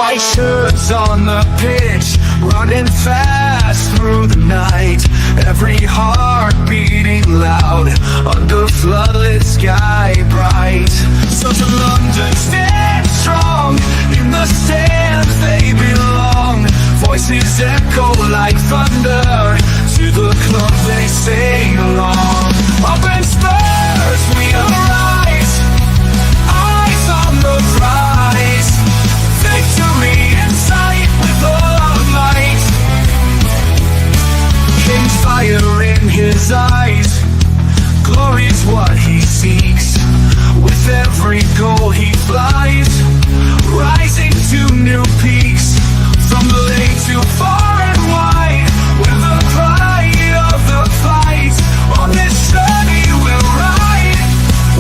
white shirts on the pitch, running fast through the night. Every heart beating loud under floodlit sky bright. So to London, stand strong, in the stands they belong. Voices echo like thunder, to the club they sing along. Up in Spurs we arise, eyes on the prize. Victory in sight with all our might. King's fire in his eyes, glory's what he seeks. With every goal he flies, rising to new peaks. From the lake to far and wide, with the pride of the fight. On this journey we'll ride,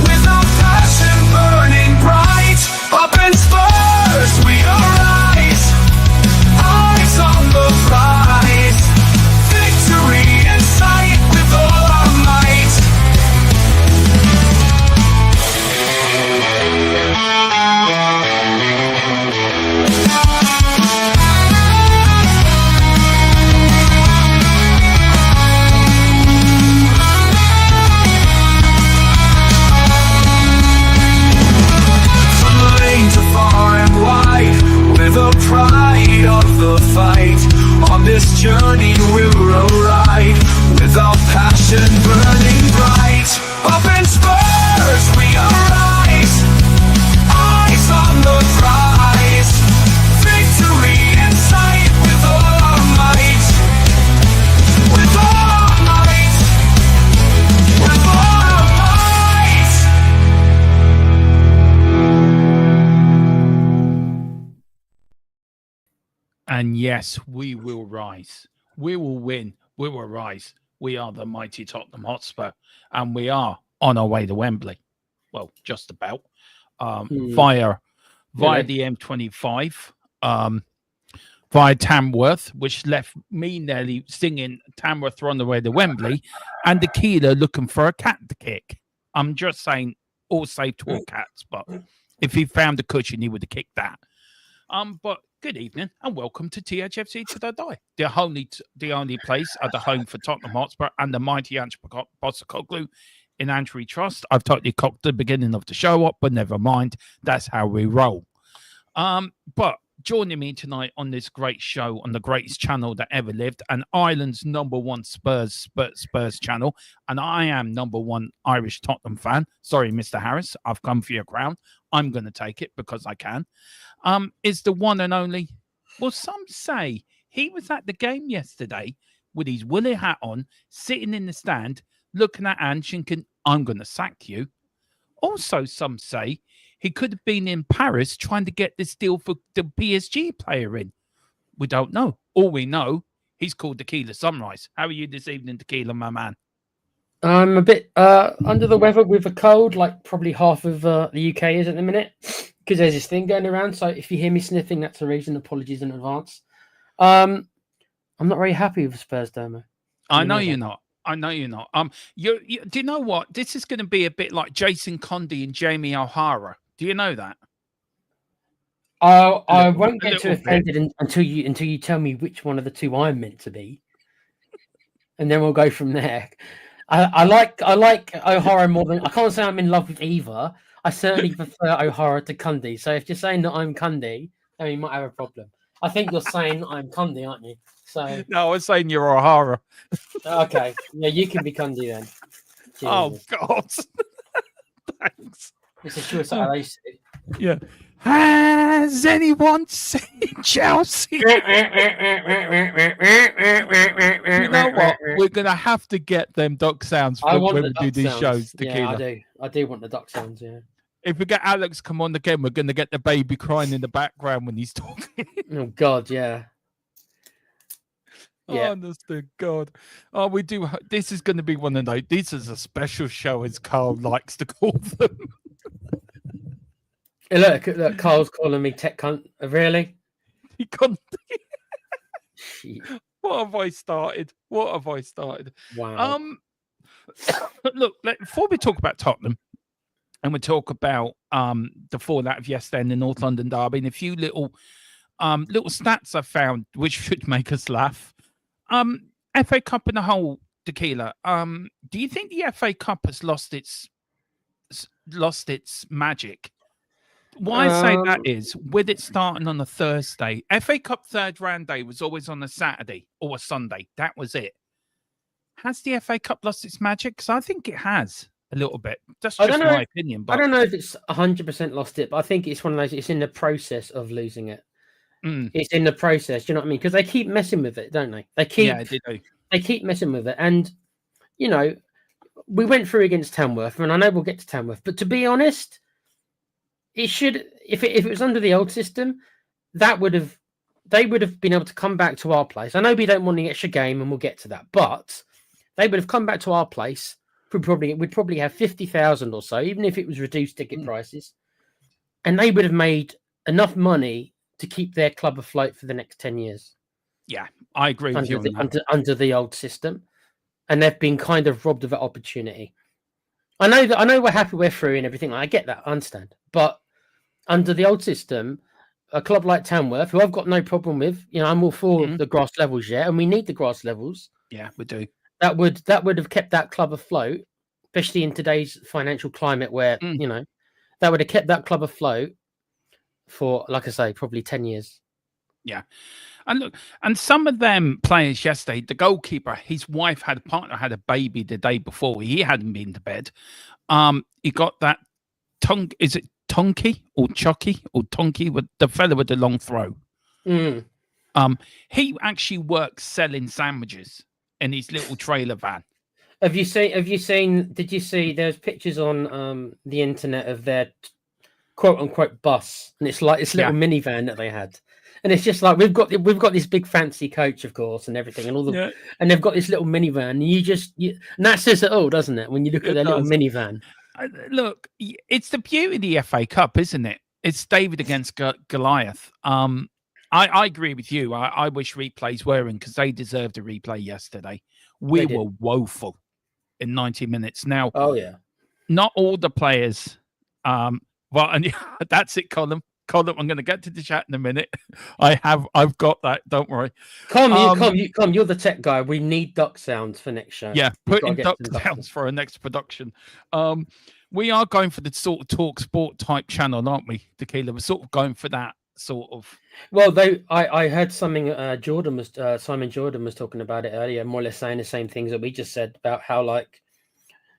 with our passion burning bright. Up in Spurs we arise, eyes on the prize. Victory in sight with all our might. The pride of the fight. On this journey we'll ride, with our passion burning bright. Up in Spurs we arise, eyes on the prize. Victory in sight with all our might. With all our might. With all our might. And yes, we will rise. We will win. We will rise. We are the mighty Tottenham Hotspur, and we are on our way to Wembley. Well, just about. Via the M25, via Tamworth, which left me nearly singing Tamworth on the way to Wembley, and the Keeler looking for a cat to kick. I'm just saying, all safe to all cats, but if he found a cushion, he would have kicked that. But good evening and welcome to THFC to the Die, the only place at the home for Tottenham Hotspur and the mighty Ange Postecoglou in Antry Trust. I've totally cocked the beginning of the show up, but never mind. That's how we roll. But joining me tonight on this great show on the greatest channel that ever lived, and Ireland's #1 Spurs channel, and I am #1 Irish Tottenham fan. Sorry, Mr. Harris, I've come for your crown. I'm going to take it because I can. Is the one and only, well, some say he was at the game yesterday with his woolly hat on, sitting in the stand, looking at Ange thinking, I'm going to sack you. Also, some say he could have been in Paris trying to get this deal for the PSG player in. We don't know. All we know, he's called Tequila Sunrise. How are you this evening, Tequila, my man? I'm a bit under the weather with a cold, like probably half of the UK is at the minute, because there's this thing going around. So if you hear me sniffing, that's the reason. Apologies in advance. I'm not very happy with Spurs, Domo. I know you're not. I know you're not. Do you know what? This is going to be a bit like Jason Conde and Jamie O'Hara. Do you know that? I won't get too offended until you tell me which one of the two I'm meant to be, and then we'll go from there. I like O'Hara more than I can't say I'm in love with either. I certainly prefer O'Hara to Cundy. So if you're saying that I'm Cundy, then we might have a problem. I think you're saying I'm Cundy, aren't you? So no, I was saying you're O'Hara. Okay, yeah, you can be Cundy then. Jesus. Oh God, thanks. It's a sure Saturday. Yeah. Has anyone seen Chelsea? You know what? We're going to have to get them duck sounds for when we do these shows. Tequila. Yeah, I do want the duck sounds, yeah. If we get Alex come on again, we're going to get the baby crying in the background when he's talking. Oh, God, yeah. Yeah. Honestly, God. Oh, we do. This is going to be one of those. This is a special show, as Carl likes to call them. Look, Carl's calling me tech cunt. Really? He can't. What have I started? Wow. Look, before we talk about Tottenham, and we talk about the fallout of yesterday in the North London derby, and a few little Little stats I found which should make us laugh. FA Cup in a whole, Tequila. Do you think the FA Cup has lost its magic? Why I say that is, with it starting on a Thursday, FA Cup third round day was always on a Saturday or a Sunday. That was it. Has the FA Cup lost its magic? Because I think it has a little bit. That's just my opinion. But I don't know if it's 100% lost it, but I think it's one of those. It's in the process of losing it. It's in the process. Do you know what I mean? Because they keep messing with it, don't they? They keep messing with it, and you know, we went through against Tamworth, and I know we'll get to Tamworth, but to be honest, it should. If it was under the old system, they would have been able to come back to our place. I know we don't want the extra game, and we'll get to that, but they would have come back to our place. We'd probably have 50,000 or so, even if it was reduced ticket prices, and they would have made enough money to keep their club afloat for the next 10 years. Yeah, I agree with you on that. Under the old system, and they've been kind of robbed of that opportunity. I know we're happy we're through and everything. I get that, I understand, but under the old system, a club like Tamworth, who I've got no problem with, you know, I'm all for the grass levels, and we need the grass levels. Yeah, we do. That would have kept that club afloat, especially in today's financial climate, where you know, that would have kept that club afloat for, like I say, probably 10 years. Yeah. And look, and some of them players yesterday, the goalkeeper, his wife had a baby the day before. He hadn't been to bed. He got that is it Tonky or Chucky or Tonky with the fella with the long throw? He actually works selling sandwiches in his little trailer van. Did you see there's pictures on the internet of their quote unquote bus, and it's like this little minivan that they had, and it's just like we've got this big fancy coach, of course, and everything, and all the and they've got this little minivan, and and that says it all, doesn't it, when you look at their little minivan? Look, it's the beauty of the FA Cup, isn't it? It's David against Goliath. I agree with you. I wish replays were in, because they deserved a replay yesterday. We were woeful in 90 minutes. Now, not all the players. Well, and that's it, Colin. Colin, I'm going to get to the chat in a minute. I've got that. Don't worry. You're the tech guy. We need duck sounds for next show. Yeah, put in duck sounds for our next production. We are going for the sort of talk sport type channel, aren't we, Tequila? We're sort of going for that sort of. Well, I heard something. Simon Jordan was talking about it earlier, more or less saying the same things that we just said about how like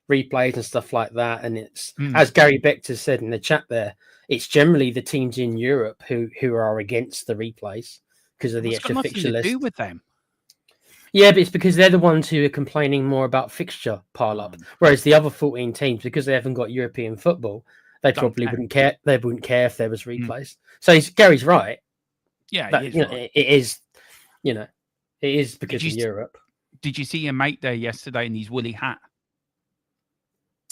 replays and stuff like that, and it's as Gary Bechter said in the chat there, it's generally the teams in Europe who are against the replays because of the extra fixture list. To do with them. Yeah, but it's because they're the ones who are complaining more about fixture pile up, whereas the other 14 teams, because they haven't got European football, they probably wouldn't care. They wouldn't care if there was replays. So Gary's right. Yeah, but, it is. You know, it is because of Europe. Did you see your mate there yesterday in his woolly hat?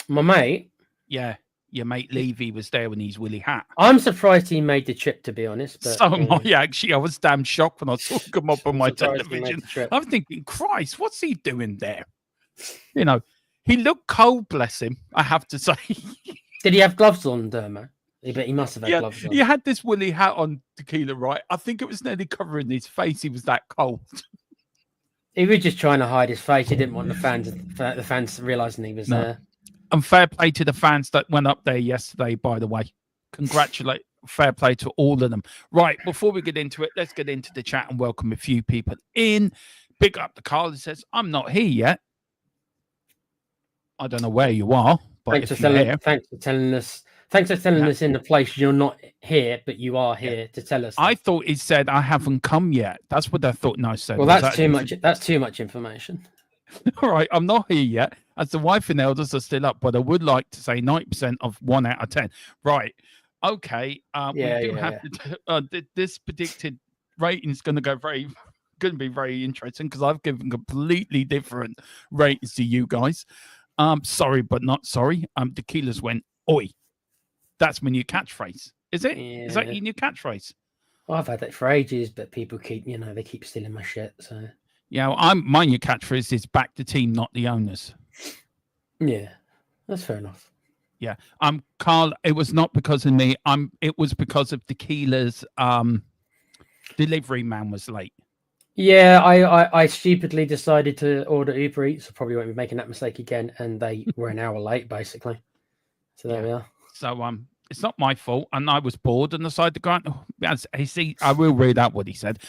My mate? Yeah, your mate Levy was there in his woolly hat. I'm surprised he made the trip, to be honest. But, so am I, actually. I was damn shocked when I saw him up on my television. I'm thinking, Christ, what's he doing there? You know, he looked cold, bless him, I have to say. Did he have gloves on, Dermo? But he must have had gloves on. He had this woolly hat on, Tequila, right? I think it was nearly covering his face. He was that cold. He was just trying to hide his face. He didn't want the fans realising he was there. And fair play to the fans that went up there yesterday, by the way. Fair play to all of them. Right, before we get into it, let's get into the chat and welcome a few people in. Big up the Carl who says, I'm not here yet. I don't know where you are, but thanks for telling us. Thanks for telling us in the place you're not here, but you are here to tell us. I thought he said, I haven't come yet. That's what I thought. No, said. Well, that's too much. That's too much information. All right, I'm not here yet, as the wife and elders are still up, but I would like to say 90% of 1 out of 10. Right. Okay. We do have to, this predicted rating is going to be very interesting, because I've given completely different ratings to you guys. Sorry, but not sorry. Tequila's went, oi. That's my new catchphrase. Is it? Yeah. Is that your new catchphrase? Well, I've had that for ages, but people keep stealing my shit, so. Yeah, well, my new catchphrase is back the team, not the owners. Yeah, that's fair enough. Yeah. Carl, it was not because of me. It was because of Tequila's Delivery man was late. Yeah, I stupidly decided to order Uber Eats. I probably won't be making that mistake again, and they were an hour late, basically. So there we are. So it's not my fault, and I was bored and decided to go out. As he see, I will read out what he said.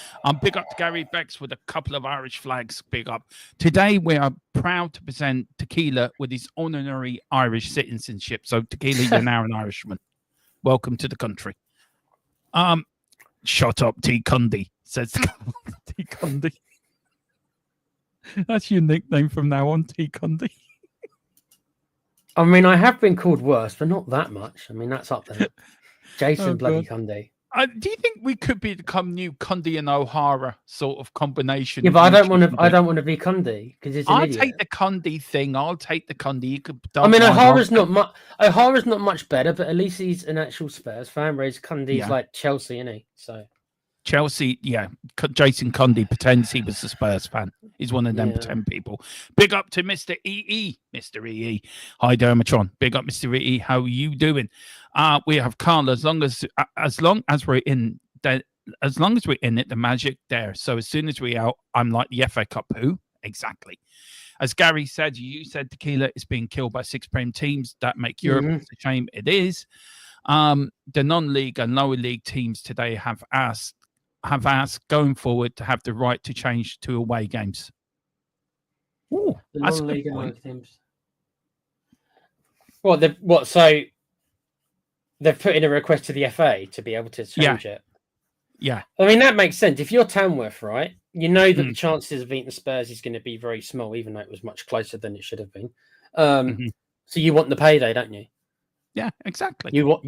Big up to Gary Bex with a couple of Irish flags. Big up. Today we are proud to present Tequila with his honorary Irish citizenship. So Tequila, you're now an Irishman. Welcome to the country. Shut up, T. Cundy, says T. Cundy. That's your nickname from now on, T. Cundy. I mean, I have been called worse, but not that much. I mean, that's up there. Jason bloody Cundy. Do you think we could become new Cundy and O'Hara sort of combination? Yeah, but I don't want to. I don't want to be Cundy because it's an idiot. I'll take the Cundy thing. I'll take the Cundy. You could. I mean, O'Hara's not much. O'Hara's not much better, but at least he's an actual Spurs fan. Whereas Cundy's like Chelsea, isn't he? So Chelsea, yeah. Jason Cundy pretends he was a Spurs fan. He's one of them pretend people. Big up to Mr. EE. Mr. EE. Hi, Dermatron. Big up, Mr. EE. How are you doing? We have Carl. As long as we're in it, the magic there. So as soon as we out, I'm like the FA Cup. Who? Exactly. As Gary said, you said Tequila is being killed by 6 Prem teams that make Europe. It's a shame. It is. The non-league and lower league teams today have asked going forward to have the right to change to away games. Oh, that's a good point. Teams. So they've put in a request to the FA to be able to change it. Yeah. I mean, that makes sense. If you're Tamworth, right, you know that the chances of beating the Spurs is going to be very small, even though it was much closer than it should have been. So you want the payday, don't you? Yeah, exactly. You want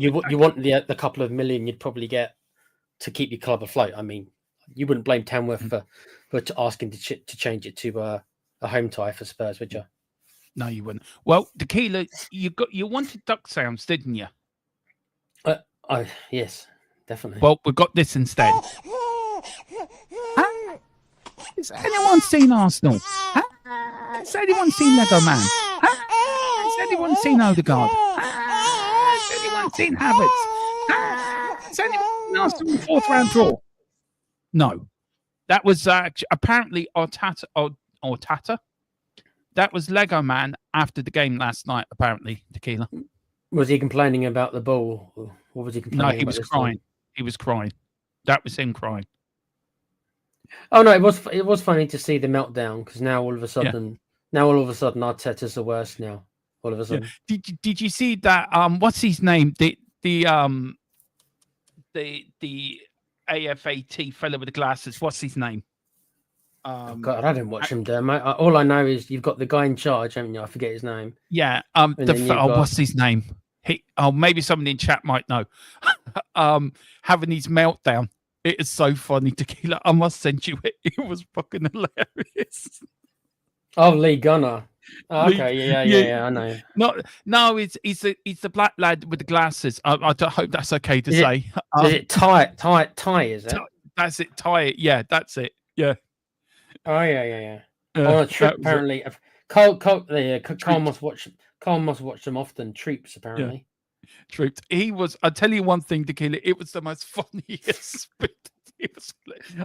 the couple of million you'd probably get to keep your club afloat. I mean, you wouldn't blame Tamworth for asking to change it to a home tie for Spurs, would you? No, you wouldn't. Well, Tequila, you wanted duck sounds, didn't you? Yes, definitely. Well, we've got this instead. Huh? Has anyone seen Arsenal? Huh? Has anyone seen Lego Man? Huh? Has anyone seen Odegaard? Has anyone seen Havertz? Has anyone seen Arsenal 4th round draw? No. That was apparently Ortata. That was Lego Man after the game last night, apparently, Tequila. Was he complaining about the ball? What was he complaining about? No, he was crying. He was crying. That was him crying. Oh no, it was funny to see the meltdown because now all of a sudden Arteta's the worst now. All of a sudden. Yeah. Did you see that? What's his name? The AFAT fellow with the glasses. What's his name? God, I didn't watch him there, mate. All I know is you've got the guy in charge, haven't you? I forget his name. Yeah. What's his name? Maybe somebody in chat might know. Having his meltdown. It is so funny, Tequila. I must send you it. It was fucking hilarious. Oh, Lee Gunner. Oh, okay, yeah, I know. No, it's the black lad with the glasses. I hope that's okay to say. Is it Ty? Is it? That's it. Ty. Yeah, that's it. Yeah. Oh yeah. On a trip, apparently. Carl must watch them often. Troops, apparently. Yeah. Troops. He was. I'll tell you one thing, Tequila. It was the most funniest.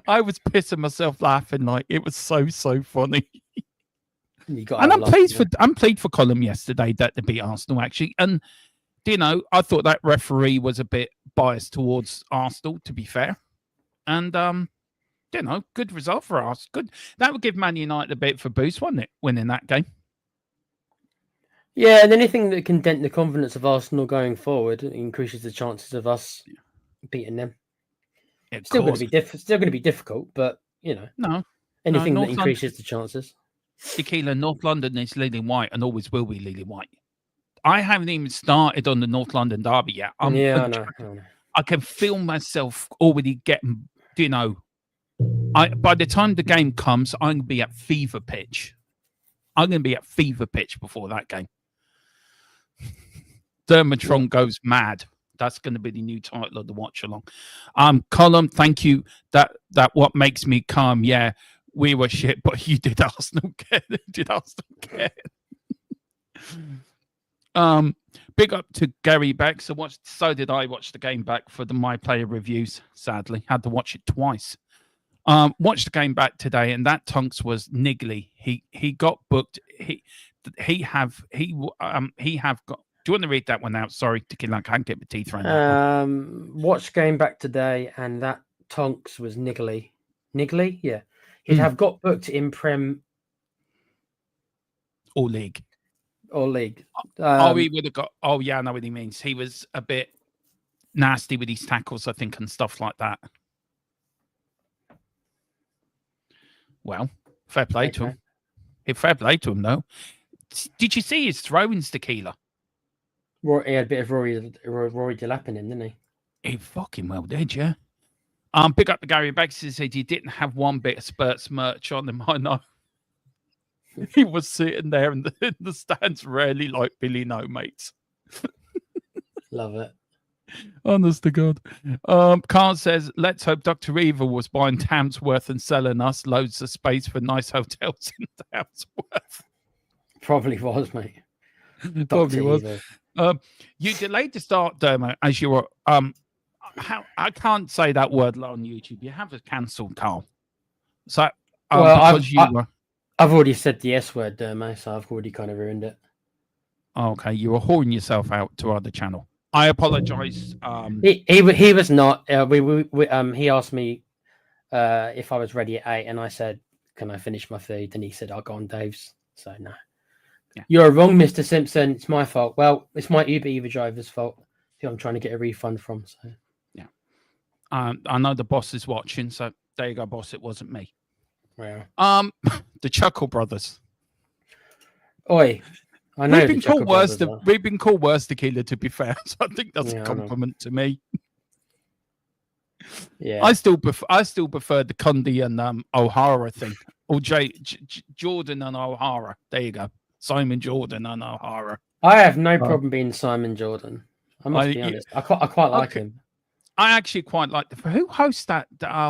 I was pissing myself laughing. Like it was so funny. I'm pleased for Colin yesterday that they beat Arsenal actually, and I thought that referee was a bit biased towards Arsenal. To be fair, and good result for us. Good. That would give Man United a bit of a boost, wouldn't it? Winning that game. Yeah, and anything that can dent the confidence of Arsenal going forward increases the chances of us beating them. It's still going to be difficult, but anything that increases the chances. Tequila, North London is leading white and always will be leading white. I haven't even started on the North London derby yet. I know. I can feel myself already getting, by the time the game comes, I'm going to be at fever pitch. I'm going to be at fever pitch before that game. Dermatron goes mad. That's going to be the new title of the watch along. Colin, thank you. That what makes me calm. Yeah, we were shit, but you did Arsenal get. Big up to Gary Beck. So did I watch the game back for the My Player reviews. Sadly, had to watch it twice. Watched the game back today, and that Tunks was niggly. He got booked. He have got. Do you want to read that one out? Sorry, Tequila, I can't get my teeth around that one. Watched game back today, and that Tonks was niggly. Niggly, yeah. He'd have got booked in Prem or League. Or League. He would have got. Oh yeah, I know what he means. He was a bit nasty with his tackles, I think, and stuff like that. Well, fair play to him. Fair play to him, though. Did you see his throw-ins, Tequila? He had a bit of Rory Delap in him, didn't he? He fucking well did, yeah. Big up the Gary Beggs. He said he didn't have one bit of Spurts merch on him. I know. He was sitting there in the stands, rarely like Billy No, mates. Love it. Honest to God. Carl says, let's hope Dr. Evil was buying Tramworth and selling us loads of space for nice hotels in Tramworth. Probably was, mate. Probably was. You delayed the start, Dermo, as you were. I can't say that word on YouTube. You have it cancelled, Carl. So, I've already said the S word, Dermo, so I've already kind of ruined it. Okay, you were whoring yourself out to other channel. I apologize. He was not. He asked me if I was ready at 8, and I said, "Can I finish my food?" And he said, "I'll go on Dave's." So no. Yeah. You're wrong, Mr. Simpson. It's my fault. Well, it's my Uber driver's fault, who I'm trying to get a refund from. So yeah. I know the boss is watching, so there you go, boss. It wasn't me. Yeah. The Chuckle Brothers. Oi. I know we've been called worse, Tequila, to be fair. So I think that's a compliment to me. Yeah. I still prefer the Cundy and O'Hara thing. Or Jordan and O'Hara. There you go. Simon Jordan and O'Hara. I have no problem being Simon Jordan. I must be honest. I quite like him. I actually quite like who hosts that?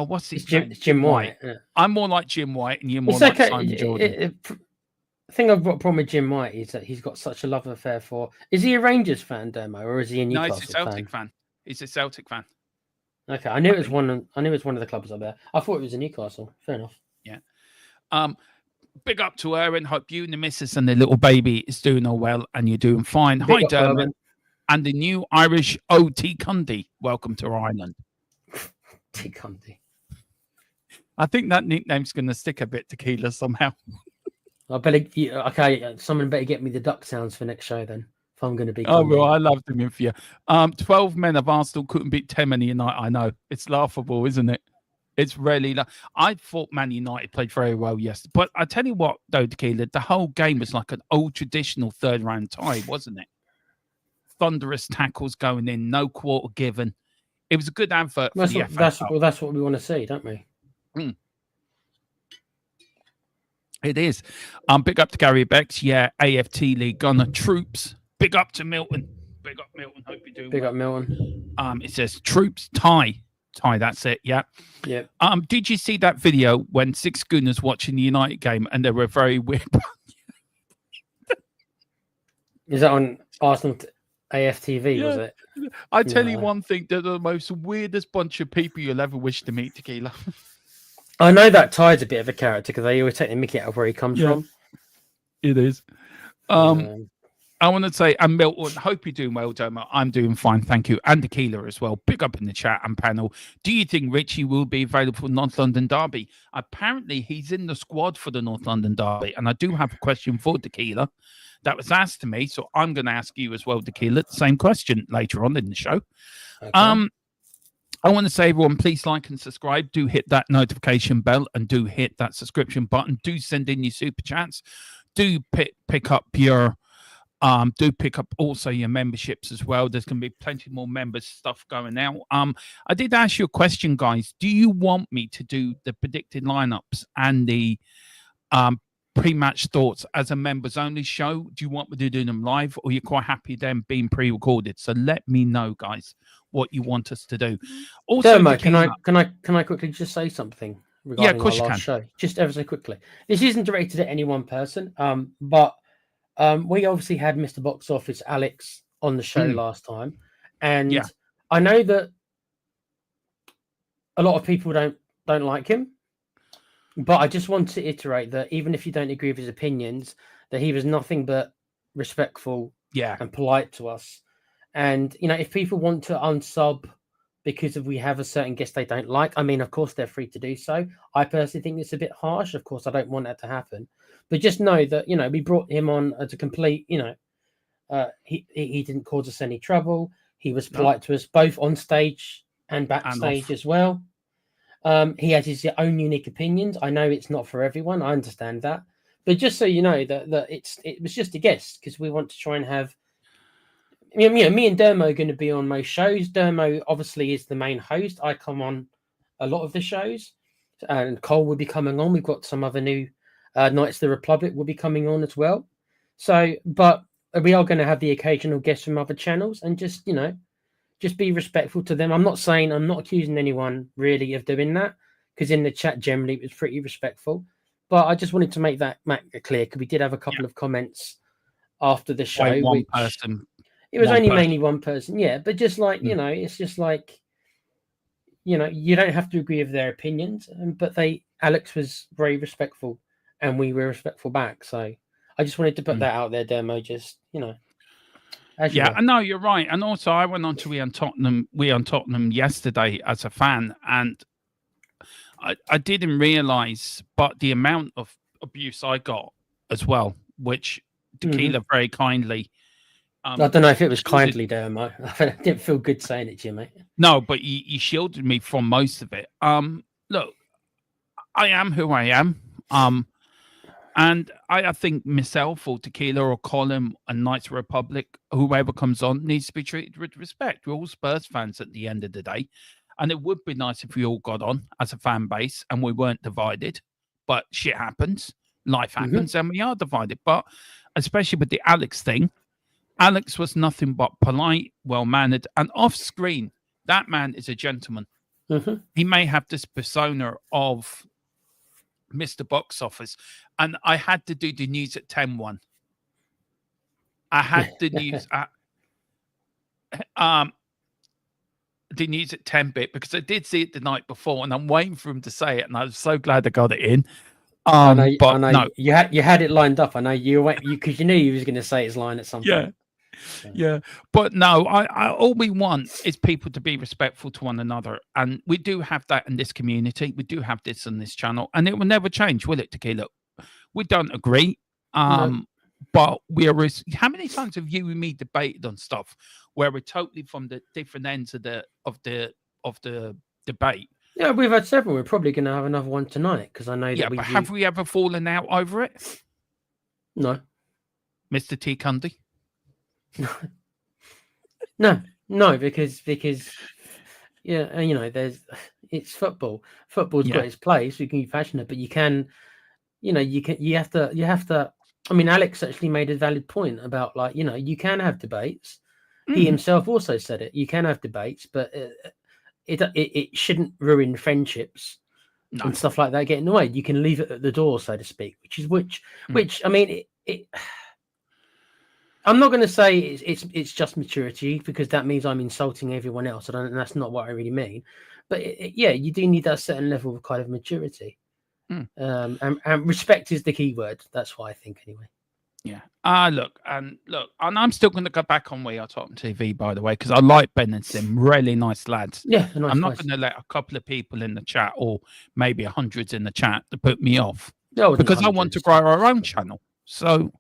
What's his name? It's Jim White. Yeah. I'm more like Jim White, and you're more like Simon Jordan. The thing I've got a problem with Jim White is that he's got such a love affair for. Is he a Rangers fan, Dermo, or is he a Newcastle fan? No, he's a Celtic fan. He's a Celtic fan. Okay, I knew it was one of the clubs up there. I thought it was a Newcastle. Fair enough. Yeah. Big up to Erin. Hope you and the missus and the little baby is doing all well, and you're doing fine. Hi, Dermot, and the new Irish O.T. Cundy. Welcome to Ireland. T. Cundy. I think that nickname's going to stick a bit, Tequila, somehow. I better. Okay, someone better get me the duck sounds for next show then. If I'm going to be. Oh well, I love them for you. 12 men of Arsenal couldn't beat 10 Man United. I know it's laughable, isn't it? It's really. I thought Man United played very well yesterday, but I tell you what, though, Tequila, the whole game was like an old traditional third round tie, wasn't it? Thunderous tackles going in, no quarter given. It was a good advert. That's what we want to see, don't we? Mm. It is. Big up to Gary Becks. Yeah, AFT League Gunner Troops. Big up to Milton. Big up Milton. Hope you're doing Big up Milton. It says Troops tie. That's it. Yeah. Yeah. Did you see that video when 6 Gunners watching the United game and they were very weird? Is that on Arsenal AFTV? Was it? I tell you one thing: they're the most weirdest bunch of people you'll ever wish to meet, Tequila. I know that Ty's a bit of a character because they always take the mickey out of where he comes from. It is. I want to say, and Milton, hope you're doing well, Domo. I'm doing fine, thank you. And Tequila as well. Big up in the chat and panel. Do you think Richie will be available for North London Derby? Apparently, he's in the squad for the North London Derby. And I do have a question for Tequila that was asked to me. So I'm going to ask you as well, Tequila, the same question later on in the show. Okay. I want to say, everyone, please like and subscribe. Do hit that notification bell and do hit that subscription button. Do send in your super chats. Do pick up your... do pick up also your memberships as well. There's going to be plenty more members stuff going out. I did ask you a question, guys. Do you want me to do the predicted lineups and the pre-match thoughts as a members only show? Do you want me to do them live, or you're quite happy them being pre-recorded? So let me know, guys, what you want us to do. Also, Dermo, can I quickly just say something regarding our last show? Just ever so quickly. This isn't directed at any one person, but We obviously had Mr. Box Office Alex on the show last time, and Yeah. I know that a lot of people don't like him, but I just want to iterate that even if you don't agree with his opinions, that he was nothing but respectful Yeah. and polite to us. And if people want to unsub because we have a certain guest they don't like, I mean, of course they're free to do so. I personally think it's a bit harsh. Of course, I don't want that to happen, but just know that we brought him on as a complete. He didn't cause us any trouble. He was polite to us both on stage and backstage as well. He has his own unique opinions. I know it's not for everyone. I understand that, but just so you know that it was just a guess, because we want to try and have. Me and Dermo are going to be on most shows. Dermo obviously is the main host. I come on a lot of the shows, and Cole will be coming on. We've got some other new Knights of the Republic will be coming on as well. So, but we are going to have the occasional guests from other channels, and just be respectful to them. I'm not accusing anyone really of doing that, because in the chat generally it was pretty respectful. But I just wanted to make that clear, because we did have a couple of comments after the show. One person. It was only mainly one person, yeah. But just like it's just like you don't have to agree with their opinions, but Alex was very respectful, and we were respectful back. So I just wanted to put that out there, Demo. Just Yeah, I know you're right. And also, I went on to We on Tottenham yesterday as a fan, and I didn't realize, but the amount of abuse I got as well, which Tequila very kindly. I don't know if it was kindly, Dermo. I didn't feel good saying it to you, mate. No, but he shielded me from most of it. Look, I am who I am. And I think myself or Tequila or Colin and Knights Republic, whoever comes on, needs to be treated with respect. We're all Spurs fans at the end of the day. And it would be nice if we all got on as a fan base and we weren't divided. But shit happens. Life happens and we are divided. But especially with the Alex thing, Alex was nothing but polite, well-mannered, and off-screen, that man is a gentleman. He may have this persona of Mr. Box Office, and I had to do the news at 10:01. I had the news at the news at 10-bit, because I did see it the night before, and I'm waiting for him to say it, and I was so glad I got it in. I know, no, you had it lined up. I know because you knew you was going to say his line at some point. Yeah, but no, I all we want is people to be respectful to one another, and we do have that in this community. We do have this on this channel, and it will never change, will it, Tequila? We don't agree, but we are. How many times have you and me debated on stuff where we're totally from the different ends of the debate? Yeah, we've had several. We're probably going to have another one tonight, because I know that we. But have we ever fallen out over it? No, Mr. T. Cundy. no, because it's football. Football's got its place. We can be passionate, but you have to. I mean, Alex actually made a valid point about, like, you can have debates. He himself also said it. You can have debates, but it shouldn't ruin friendships and stuff like that. Get in the way. You can leave it at the door, so to speak. Which I mean, I'm not going to say it's just maturity, because that means I'm insulting everyone else. And that's not what I really mean. But you do need that certain level of kind of maturity. And respect is the key word. That's what I think, anyway. Yeah. Look, and I'm still going to go back on We Are Tottenham TV, by the way, because I like Ben and Sim, really nice lads. Yeah, I'm not going to let a couple of people in the chat, or maybe hundreds in the chat, to put me off, because I want to grow our own channel. So.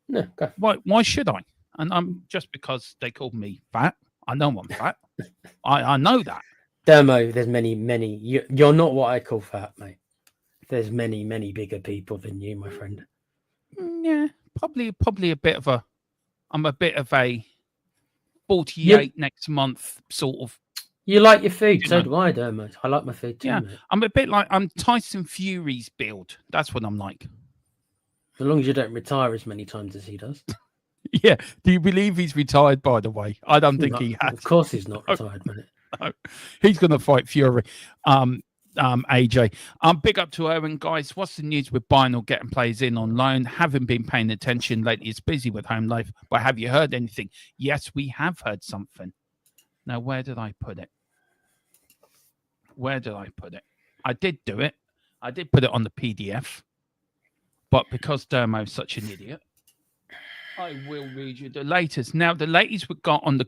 No, go. Why should I? And I'm just because they called me fat. I know I'm fat. I know that. Dermo, there's many. You're not what I call fat, mate. There's many bigger people than you, my friend. Yeah, probably a bit of a. I'm a bit of a 48 next month sort of. You like your food, so do I, Dermo. I like my food too. Yeah, mate. I'm a bit like Tyson Fury's build. That's what I'm like. As long as you don't retire as many times as he does. Yeah. Do you believe he's retired, by the way? I don't think he has. Of course he's not retired, mate. No. He's going to fight Fury. AJ. Big up to Owen, guys. What's the news with buying or getting players in on loan? Haven't been paying attention lately. It's busy with home life, but have you heard anything? Yes, we have heard something. Now, where did I put it? Where did I put it? I did do it. I did put it on the PDF, but because Dermo's such an idiot, I will read you the latest. Now, the latest we got on the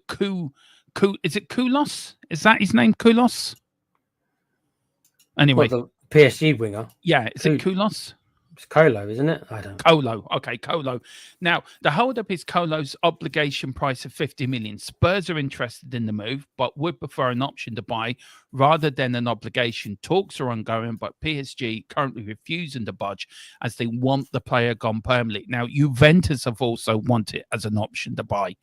is it Koulos? Is that his name, Koulos? Anyway, the PSG winger. Yeah, is it Koulos? It's Colo, isn't it? I don't know. Colo. Okay, Colo. Now, the hold-up is Colo's obligation price of 50 million. Spurs are interested in the move, but would prefer an option to buy rather than an obligation. Talks are ongoing, but PSG currently refusing to budge as they want the player gone permanently. Now, Juventus have also wanted it as an option to buy.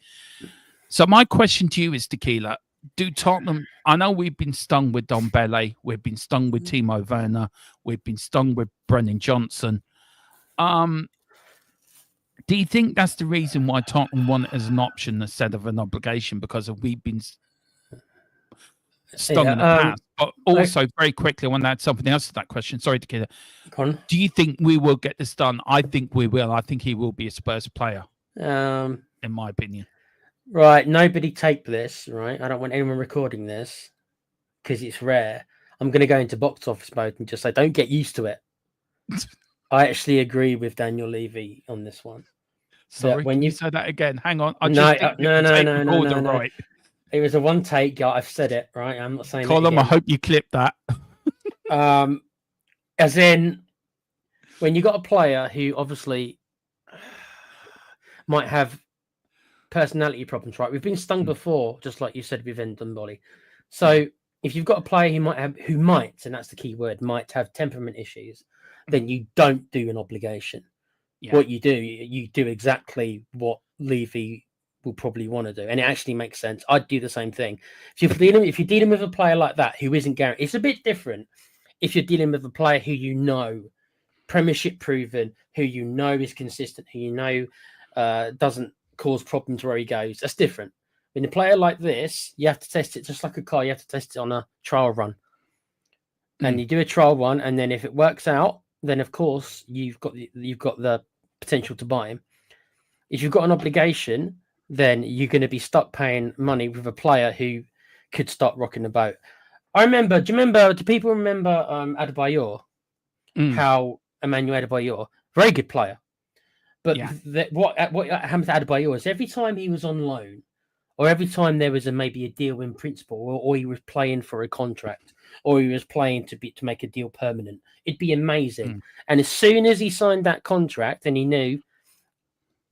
So my question to you is, Tequila, do Tottenham... I know we've been stung with Dombele, we've been stung with Timo Werner, we've been stung with Brennan Johnson. Do you think that's the reason why Tottenham want it as an option instead of an obligation? Because we've been stung in the past. But also, very quickly, I want to add something else to that question. Sorry, Tequila. Do you think we will get this done? I think we will. I think he will be a Spurs player, in my opinion. Right, nobody tape this, right? I don't want anyone recording this because it's rare. I'm going to go into box office mode and just say, don't get used to it. I actually agree with Daniel Levy on this one. Sorry, when you say that again, hang on. No. Right. It was a one take. Yeah, I've said it, right? I'm not saying Colin, I hope you clip that. As in, when you got a player who obviously might have personality problems, right? We've been stung before, just like you said with Ndombele. So if you've got a player who might, and that's the key word, might have temperament issues, then you don't do an obligation. Yeah. What you do exactly what Levy will probably want to do, and it actually makes sense. I'd do the same thing. If you're dealing with a player like that who isn't guaranteed, it's a bit different. If you're dealing with a player who you know, Premiership proven, who you know is consistent, who you know doesn't cause problems where he goes, that's different. When a player like this, you have to test it just like a car. You have to test it on a trial run, and you do a trial run, and then if it works out, then of course you've got the potential to buy him. If you've got an obligation, then you're going to be stuck paying money with a player who could start rocking the boat. Do people remember Adebayor? How Emmanuel Adebayor, very good player. But what happened to Adebayor is every time he was on loan, or every time there was maybe a deal in principle, or he was playing for a contract, or he was playing to make a deal permanent, it'd be amazing. And as soon as he signed that contract and he knew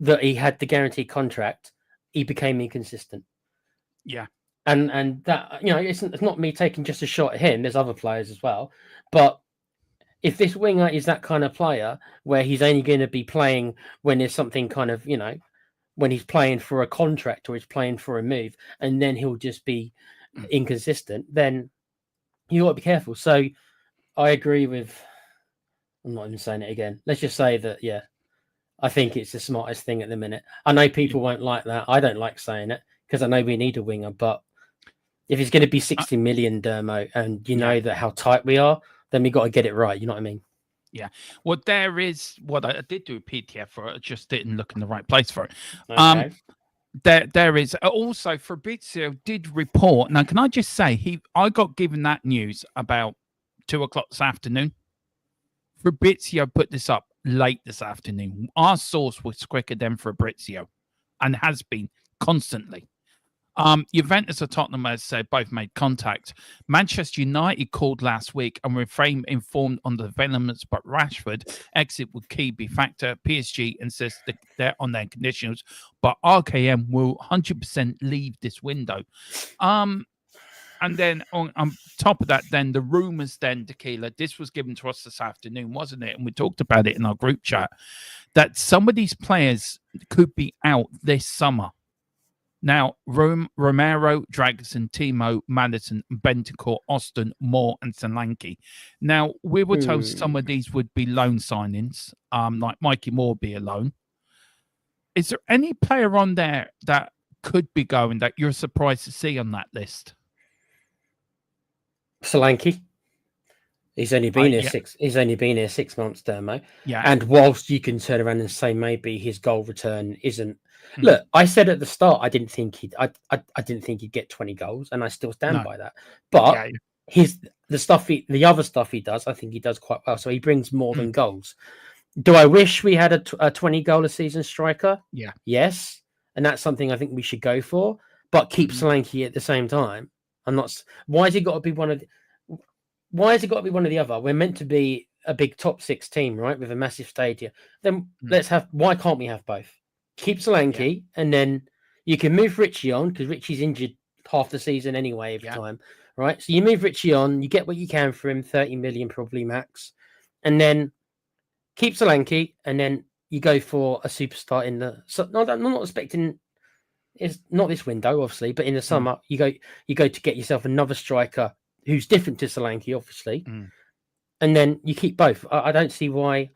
that he had the guaranteed contract, he became inconsistent. Yeah. And that, it's not me taking just a shot at him. There's other players as well. But if this winger is that kind of player where he's only going to be playing when there's something kind of, when he's playing for a contract or he's playing for a move, and then he'll just be inconsistent, then you got to be careful. So I agree with, I'm not even saying it again. Let's just say that, I think it's the smartest thing at the minute. I know people won't like that. I don't like saying it because I know we need a winger, but if it's going to be 60 million, Dermo, and know that how tight we are, then we got to get it right. You know what I mean? Yeah. Well, there is what I did do a PDF for it. I just didn't look in the right place for it. Okay. There is also Fabrizio did report. Now, can I just say I got given that news about 2:00 this afternoon. Fabrizio put this up late this afternoon. Our source was quicker than Fabrizio, and has been constantly. Juventus and Tottenham, as said, both made contact. Manchester United called last week and were informed on the developments, but Rashford exit would be factor. PSG insists that they're on their conditions, but RKM will 100% leave this window. And then on top of that, then the rumours, Tequila, this was given to us this afternoon, wasn't it? And we talked about it in our group chat, that some of these players could be out this summer. Now, Romero, Dragusin, Timo, Madison, Bentancur, Austin, Moore, and Solanke. Now, we were told some of these would be loan signings, like Mikey Moore be a loan. Is there any player on there that could be going that you're surprised to see on that list? Solanke. He's only been here 6 months, Dermo. Yeah. And whilst you can turn around and say maybe his goal return isn't, look, I said at the start I didn't think he'd get 20 goals, and I still stand by that. But the other stuff he does, I think he does quite well. So he brings more than goals. Do I wish we had a 20 goal a season striker? Yeah. Yes, and that's something I think we should go for. But keep Solanke at the same time. I'm not. Why has it got to be one of? Why has it got to be one or the other? We're meant to be a big top 6 team, right? With a massive stadium. Then let's have. Why can't we have both? Keep Solanke, and then you can move Richie on because Richie's injured half the season anyway every time, right? So you move Richie on, you get what you can for him, 30 million probably max, and then keep Solanke, and then you go for a superstar in the. So I'm not expecting. It's not this window, obviously, but in the summer you go to get yourself another striker who's different to Solanke, obviously, and then you keep both. I don't see why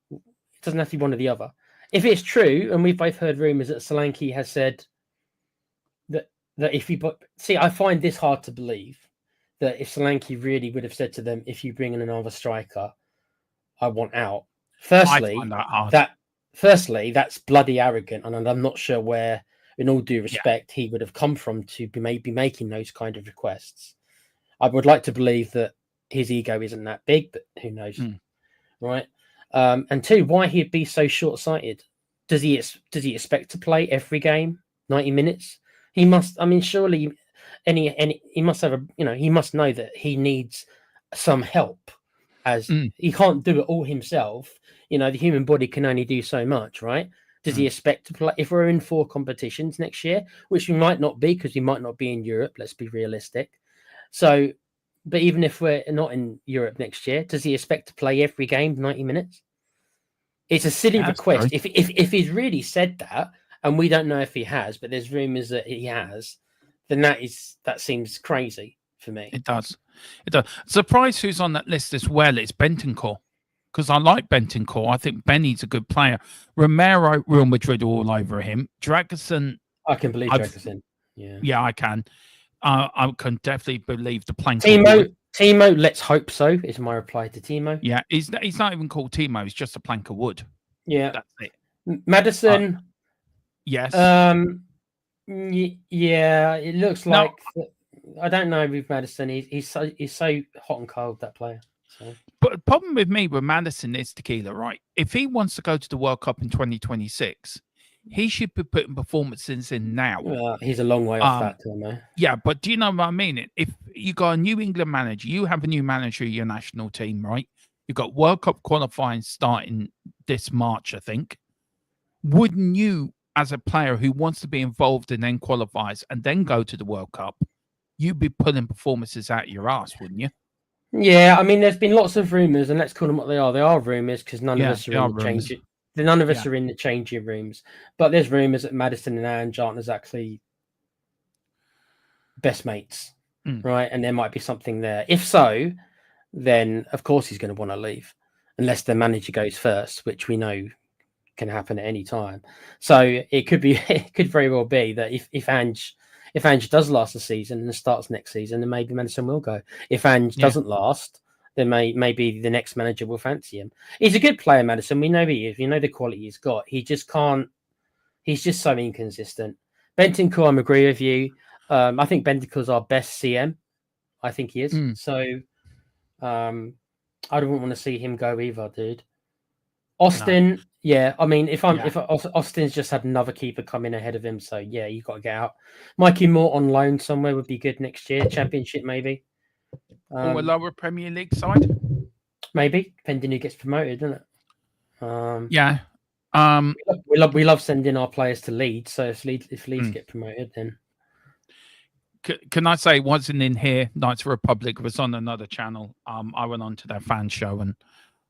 it doesn't have to be one or the other. If it's true, and we've both heard rumours that Solanke has said that if you I find this hard to believe that if Solanke really would have said to them, if you bring in another striker, I want out. Firstly, that's bloody arrogant, and I'm not sure where, in all due respect, he would have come from to be maybe making those kind of requests. I would like to believe that his ego isn't that big, but who knows, right? And 2, why he'd be so short-sighted? Does he expect to play every game 90 minutes? He must. I mean, surely he must have he must know that he needs some help, as he can't do it all himself. The human body can only do so much, right? Does he expect to play if we're in 4 competitions next year, which we might not be because we might not be in Europe? Let's be realistic. So, but even if we're not in Europe next year, does he expect to play every game 90 minutes? It's a silly request. If he's really said that, and we don't know if he has, but there's rumours that he has, then that seems crazy for me. It does. Surprised who's on that list as well. It's Bentancur, because I like Bentancur. I think Benny's a good player. Romero, Real Madrid all over him. Dragerson. I can believe Dragerson. Yeah, I can. I can definitely believe the plank. Timo, let's hope so, is my reply to Timo. Yeah, he's not even called Timo. He's just a plank of wood. Yeah. That's it. Madison. Yes. Yeah, it looks like... I don't know with Madison. He's so hot and cold, that player. So. But the problem with me with Madison is Tequila, right? If he wants to go to the World Cup in 2026... he should be putting performances in now. He's a long way off that, Tomo. Yeah, but do you know what I mean? If you got a New England manager, you have a new manager of your national team, right? You've got World Cup qualifying starting this March, I think. Wouldn't you, as a player who wants to be involved and then qualifies and then go to the World Cup, you'd be pulling performances out your ass, wouldn't you? Yeah, I mean, there's been lots of rumours, and let's call them what they are. They are rumours because none of us are in the change. None of us are in the changing rooms, but there's rumours that Madison and Ange aren't exactly best mates, right? And there might be something there. If so, then of course he's going to want to leave, unless the manager goes first, which we know can happen at any time. So it could very well be that if Ange does last the season and starts next season, then maybe Madison will go. If Ange doesn't last, then maybe the next manager will fancy him. He's a good player, Madison. We know he is. We know the quality he's got. He just can't. He's just so inconsistent. Bentancur, I agree with you. I think Bentancur's our best CM. I think he is. So I don't want to see him go either, dude. Austin, I mean, if Austin's just had another keeper come in ahead of him, so yeah, you got to get out. Mikey Moore on loan somewhere would be good next year. Championship, maybe. Or a lower Premier League side, maybe, depending who gets promoted, doesn't it? We love sending our players to Leeds. So if Leeds get promoted, then can I say, wasn't in here? Knights of the Republic was on another channel. I went on to their fan show and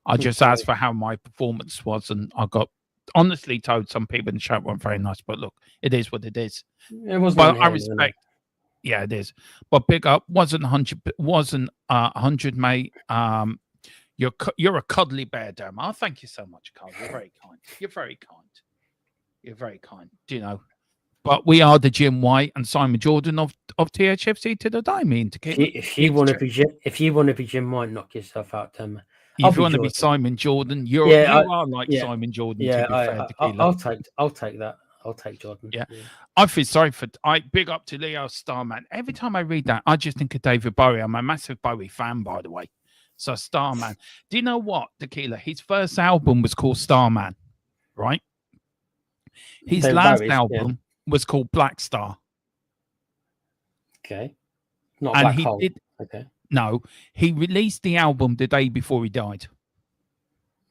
I just asked for how my performance was, and I got honestly told some people in the chat weren't very nice. But look, it is what it is. It wasn't. But I respect. Yeah, it is. But big up. Wasn't 100, mate. You're a cuddly bear, Dermo. Thank you so much, Carl. You're very kind. You're very kind. You're very kind. Do you know? But we are the Jim White and Simon Jordan of of THFC to the Diamond. If you want to be Jim White, knock yourself out, Tim. If you want to be Simon Jordan, you are like Simon Jordan. Yeah, to be fair, I'll take that. I'll take Jordan. Yeah. I feel sorry for. I big up to Leo Starman. Every time I read that, I just think of David Bowie. I'm a massive Bowie fan, by the way. So Starman. Do you know what, Tequila? His first album was called Starman, right? His last album was called Black Star. Okay. Not Black Hole. Okay. No, he released the album the day before he died.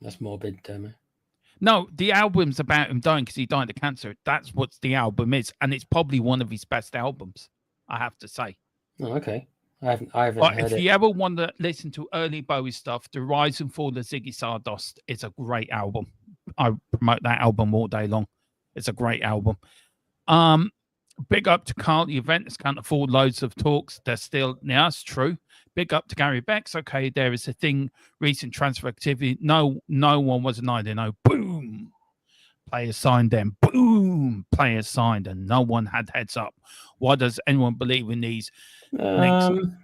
That's morbid, Dermo. No, the album's about him dying because he died of cancer. That's what the album is, and it's probably one of his best albums, I have to say. Oh, okay. I haven't heard if you ever want to listen to early Bowie stuff, The Rise and Fall of Ziggy Stardust is a great album. I promote that album all day long. It's a great album. Big up to Carl. The Juventus can't afford loads of talks. They're still, yeah, that's true. Big up to Gary Becks. Okay, there is a thing, recent transfer activity. No one was an idea. No, boom. Players signed them. Boom. Players signed, and no one had heads up. Why does anyone believe in these links?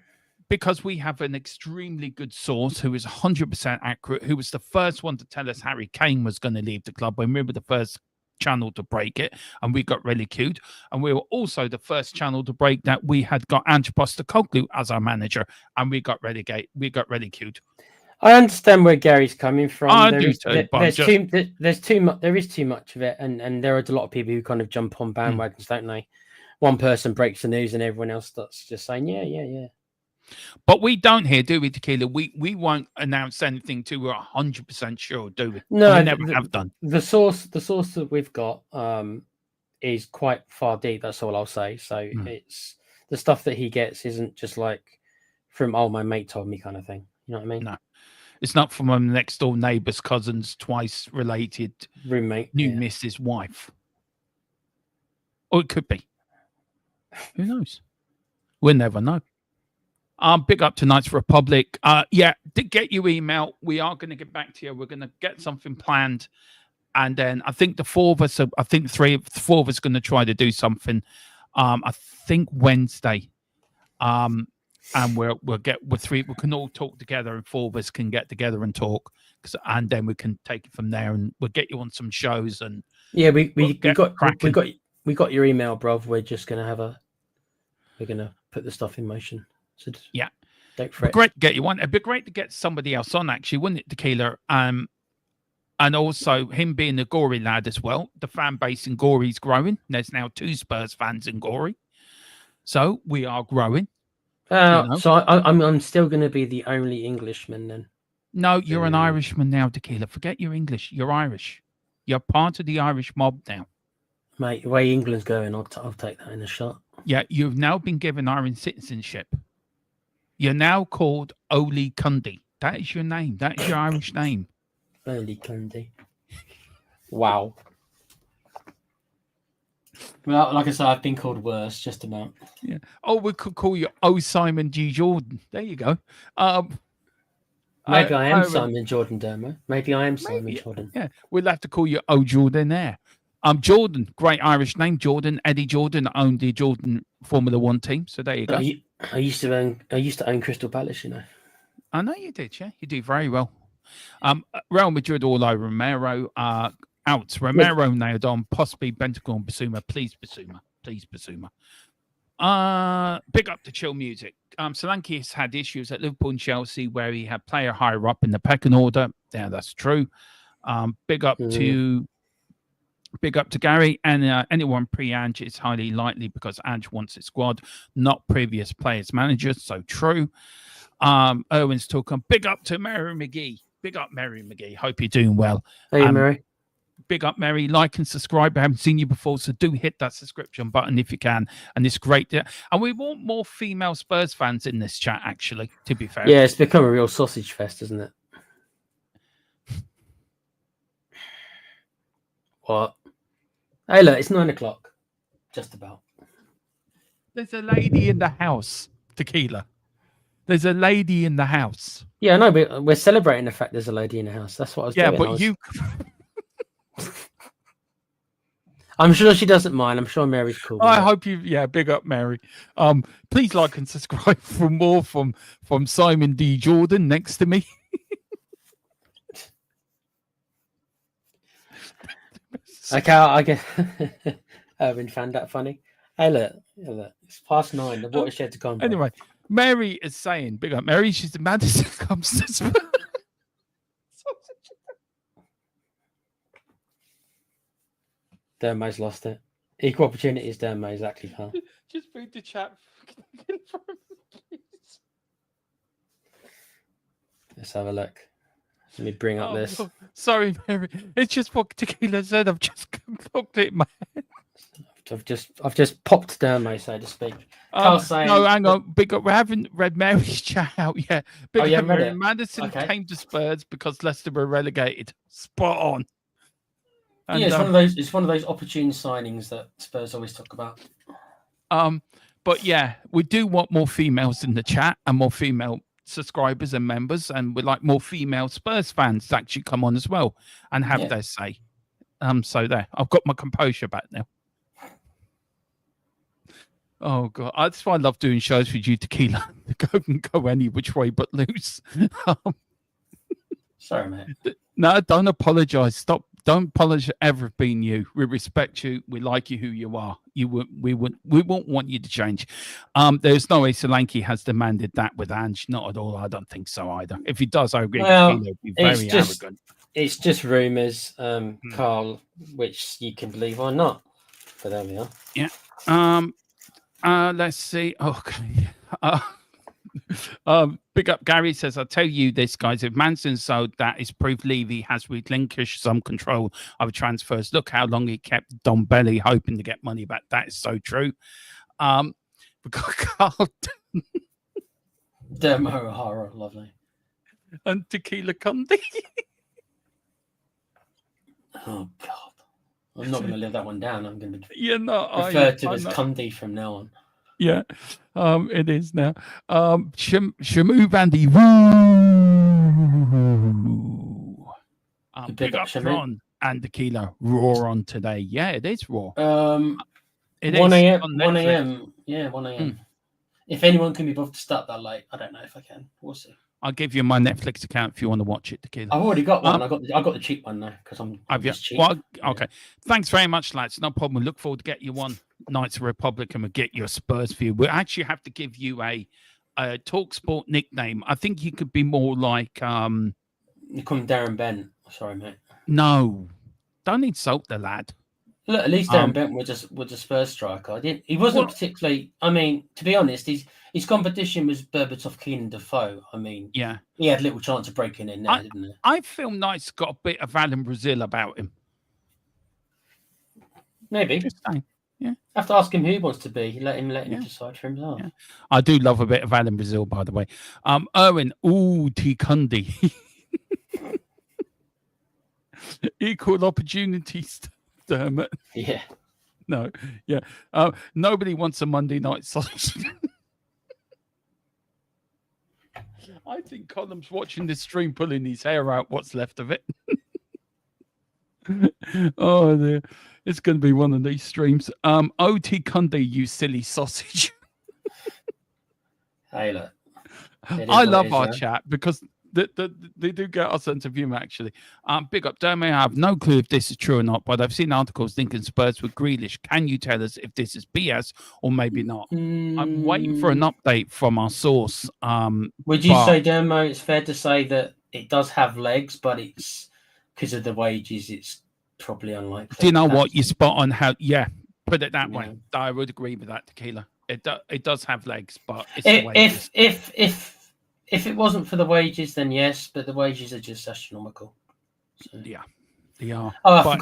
Because we have an extremely good source who is 100% accurate, who was the first one to tell us Harry Kane was going to leave the club when we were the first channel to break it, and we got ridiculed. And we were also the first channel to break that we had got Ange Postecoglou as our manager, and we got ridiculed. I understand where Gary's coming from. There is too much of it, and there are a lot of people who kind of jump on bandwagons, don't they? One person breaks the news and everyone else starts just saying, yeah. But we don't here, do we, Tequila? We won't announce anything till we're 100% sure, do we? No, we never have done. The source that we've got is quite far deep. That's all I'll say. So it's the stuff that he gets isn't just like from my mate told me kind of thing. You know what I mean? No, it's not from a next door neighbour's cousin's twice related roommate, new Mrs. wife. Or it could be. Who knows? We'll never know. Big up to Knights Republic. Get your email. We are going to get back to you. We're going to get something planned. And then I think the four of us are going to try to do something. I think Wednesday. And we can all talk together, and four of us can get together and talk. And then we can take it from there, and we'll get you on some shows. And yeah, we got your email, bro. We're just going to we're going to put the stuff in motion. So don't fret. Great to get you one. It'd be great to get somebody else on, actually, wouldn't it, Tequila? And also him being a Gory lad as well. The fan base in Gory's growing. There's now 2 Spurs fans in Gory, so we are growing. So I'm still going to be the only Englishman then. No, you're an Irishman now, Tequila. Forget your English. You're Irish. You're part of the Irish mob now. Mate, the way England's going, I'll take that in a shot. Yeah, you've now been given Irish citizenship. You're now called Oli Cundy. That is your name. That is your Irish name. Oli Cundy. Wow. Well, like I said, I've been called worse, just about. Yeah. Oh, we could call you Simon G. Jordan. There you go. Maybe I am Simon Jordan, Dermo. Maybe I am Simon Jordan. Yeah, we'll have to call you Jordan there. Jordan, great Irish name, Jordan. Eddie Jordan owned the Jordan Formula One team. So there you go. I used to own Crystal Palace, you know. I know you did, yeah. You do very well. Real Madrid all over Romero. Out. Romero nailed on. Possibly Bentacle and Basuma. Please, Basuma. Big up to Chill Music. Solanke has had issues at Liverpool and Chelsea where he had player higher up in the pecking order. Yeah, that's true. Big up to Gary, and anyone pre-Ange is highly likely because Ange wants his squad, not previous players, managers. So true. Erwin's talking. Big up to Mary McGee. Big up Mary McGee. Hope you're doing well. Hey, Mary. Big up, Mary. Like and subscribe. I haven't seen you before, so do hit that subscription button if you can. And it's great. And we want more female Spurs fans in this chat, actually, to be fair. Yeah, it's become a real sausage fest, isn't it? What? Hey, look, it's 9 o'clock. Just about. There's a lady in the house, Tequila. There's a lady in the house. Yeah, no, we're celebrating the fact there's a lady in the house. That's what I was doing. Yeah, but you... I'm sure she doesn't mind. I'm sure Mary's cool. I with it. hope you, yeah, big up, Mary. Please like and subscribe for more from Simon D. Jordan next to me. Okay, I guess Irvin found that funny. Hey, look, it's past 9. The watershed to come. Anyway, Mary is saying, big up, Mary. She's the maddest when it comes to Spurs. Dermo's lost it. Equal opportunities, Dermo, exactly, pal. Just read the chat. Let's have a look. Let me bring up this. Sorry, Mary. It's just what Tequila said. I've just looked it in my head. I've just popped Dermo, so to speak. No, hang on. Big up. We haven't read Mary's chat out yet. Big up, Mary. Madison came to Spurs because Leicester were relegated. Spot on. And, yeah, it's one of those opportune signings that Spurs always talk about. But yeah, we do want more females in the chat and more female subscribers and members, and we'd like more female Spurs fans to actually come on as well and have their say. So there, I've got my composure back now. Oh god, that's why I love doing shows with you, Tequila. Go any which way but loose. Sorry, mate. No, don't apologize. Stop. Don't apologize ever being you. We respect you. We like you who you are. We won't want you to change. There's no way Solanke has demanded that with Ange. Not at all. I don't think so either. If he does, I agree. Well, He'll be very arrogant. It's just rumours, Carl, which you can believe or not. But there we are. Yeah. Let's see. Okay. Big up Gary says, I'll tell you this, guys. If Manson sold, that is proof Levy has relinquished some control over transfers. Look how long he kept Don Belly hoping to get money back. That is so true. We got Carl Demo horror, lovely. And Tequila Conde. Oh God. I'm not going to live that one down. I'm going to referred to as Cundy from now on. Yeah, it is now. Shamu Bandy. Big up Ron and Tequila. Raw on today. Yeah, it is raw. It 1 a.m. 1 a.m. Yeah, 1 a.m. If anyone can be bothered to start that late, I don't know if I can. We'll see. I'll give you my Netflix account if you want to watch it, Tequila. I've already got one. I got the cheap one now because I'm just cheap. Well, okay. Thanks very much, lads. No problem. Look forward to get you one Knights of Republic and we'll get you a Spurs view. We'll actually have to give you a TalkSport nickname. I think you could be more like You call him Darren Bent. Sorry, mate. No, don't insult the lad. Look, at least Darren Bent was a Spurs striker. He wasn't particularly. I mean, to be honest, his competition was Berbatov, Keane, and Defoe. I mean, yeah, he had little chance of breaking in there, didn't he? I feel Knight's got a bit of Alan Brazil about him. Maybe. Yeah. I have to ask him who he wants to be. Let him decide for himself. Yeah. I do love a bit of Alan Brazil, by the way. Erwin, T. Cundy. Equal opportunities. Damn it. Yeah. No. Yeah. Nobody wants a Monday night sausage. I think Colum's watching this stream, pulling his hair out. What's left of it? Oh, dear. It's going to be one of these streams. OT Cundy, you silly sausage. Hey, look. I love our chat because they do get our sense of humor, actually. Big up, Dermo. I have no clue if this is true or not, but I've seen articles linking Spurs with Grealish. Can you tell us if this is BS or maybe not? I'm waiting for an update from our source. Would you say, Dermo, it's fair to say that it does have legs, but it's because of the wages, it's probably unlikely. Do you know what? You spot on how, put it that way. I would agree with that, Tequila. It does have legs, but it's the wages. If it wasn't for the wages, then yes, but the wages are just astronomical. So. Yeah, they are. Oh, I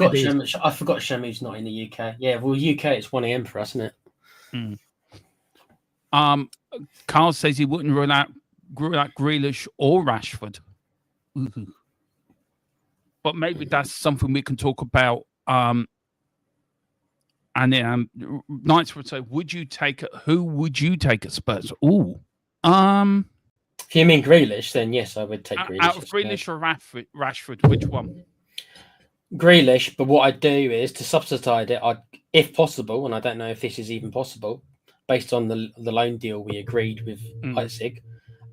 forgot Shamu's not in the UK. Yeah, well, UK it's 1 a.m. for us, isn't it? Carl says he wouldn't rule out Grealish or Rashford. Ooh. But maybe that's something we can talk about. And Knights would say, who would you take at Spurs? Ooh. If you mean Grealish, then yes, I would take Grealish. Out of Grealish or Rashford, which one? Grealish, but what I'd do is to substitute it, if possible, and I don't know if this is even possible, based on the loan deal we agreed with Leipzig,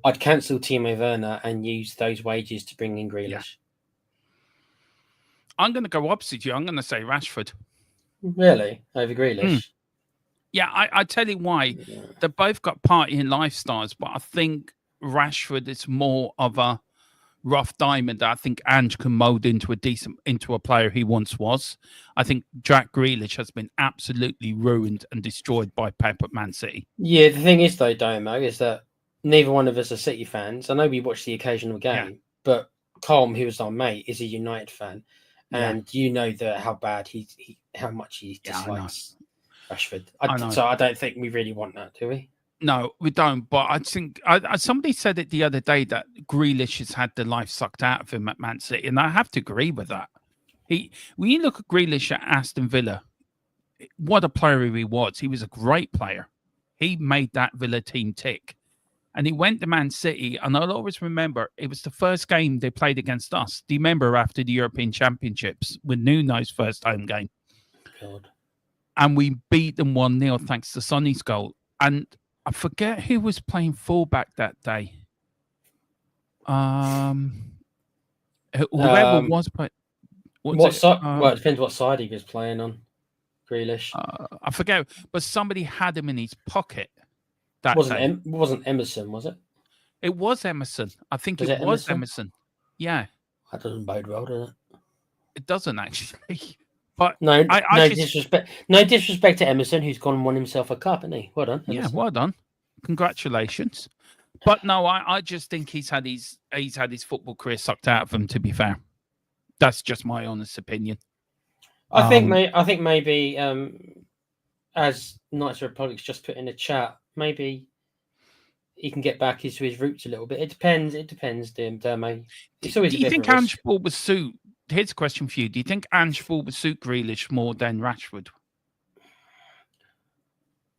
I'd cancel Timo Werner and use those wages to bring in Grealish. Yeah. I'm going to go opposite you. I'm going to say Rashford. Really? Over Grealish? Yeah, I tell you why. They both got partying lifestyles, but I think Rashford is more of a rough diamond that I think Ange can mold into a player he once was. I think Jack Grealish has been absolutely ruined and destroyed by Pep at Man City. Yeah, the thing is though, Domo, is that neither one of us are City fans. I know we watch the occasional game, but Colm, who was our mate, is a United fan, and you know how bad how much he dislikes Rashford. So I don't think we really want that, do we? No, we don't. But I think somebody said it the other day that Grealish has had the life sucked out of him at Man City, and I have to agree with that. When you look at Grealish at Aston Villa, what a player he was. He was a great player. He made that Villa team tick. And he went to Man City, and I'll always remember, it was the first game they played against us. Do you remember after the European Championships with Nuno's first home game? God. And we beat them 1-0 thanks to Sonny's goal. And I forget who was playing fullback that day. Whoever was playing. Well, it depends what side he was playing on. Grealish. I forget, but somebody had him in his pocket. That wasn't Emerson, was it? It was Emerson. I think it was Emerson. Yeah. That doesn't bode well, does it? It doesn't actually. But no disrespect to Emerson, who's gone and won himself a cup, hasn't he? Well done. Emerson. Yeah, well done. Congratulations. But no, I just think he's had his football career sucked out of him. To be fair, that's just my honest opinion. I think maybe as Knights of the Republic's just put in a chat, maybe he can get back into his roots a little bit. It depends, Dermo. Do you think Ange Ball would suit? Here's a question for you. Do you think Ange Ball would suit Grealish more than Rashford?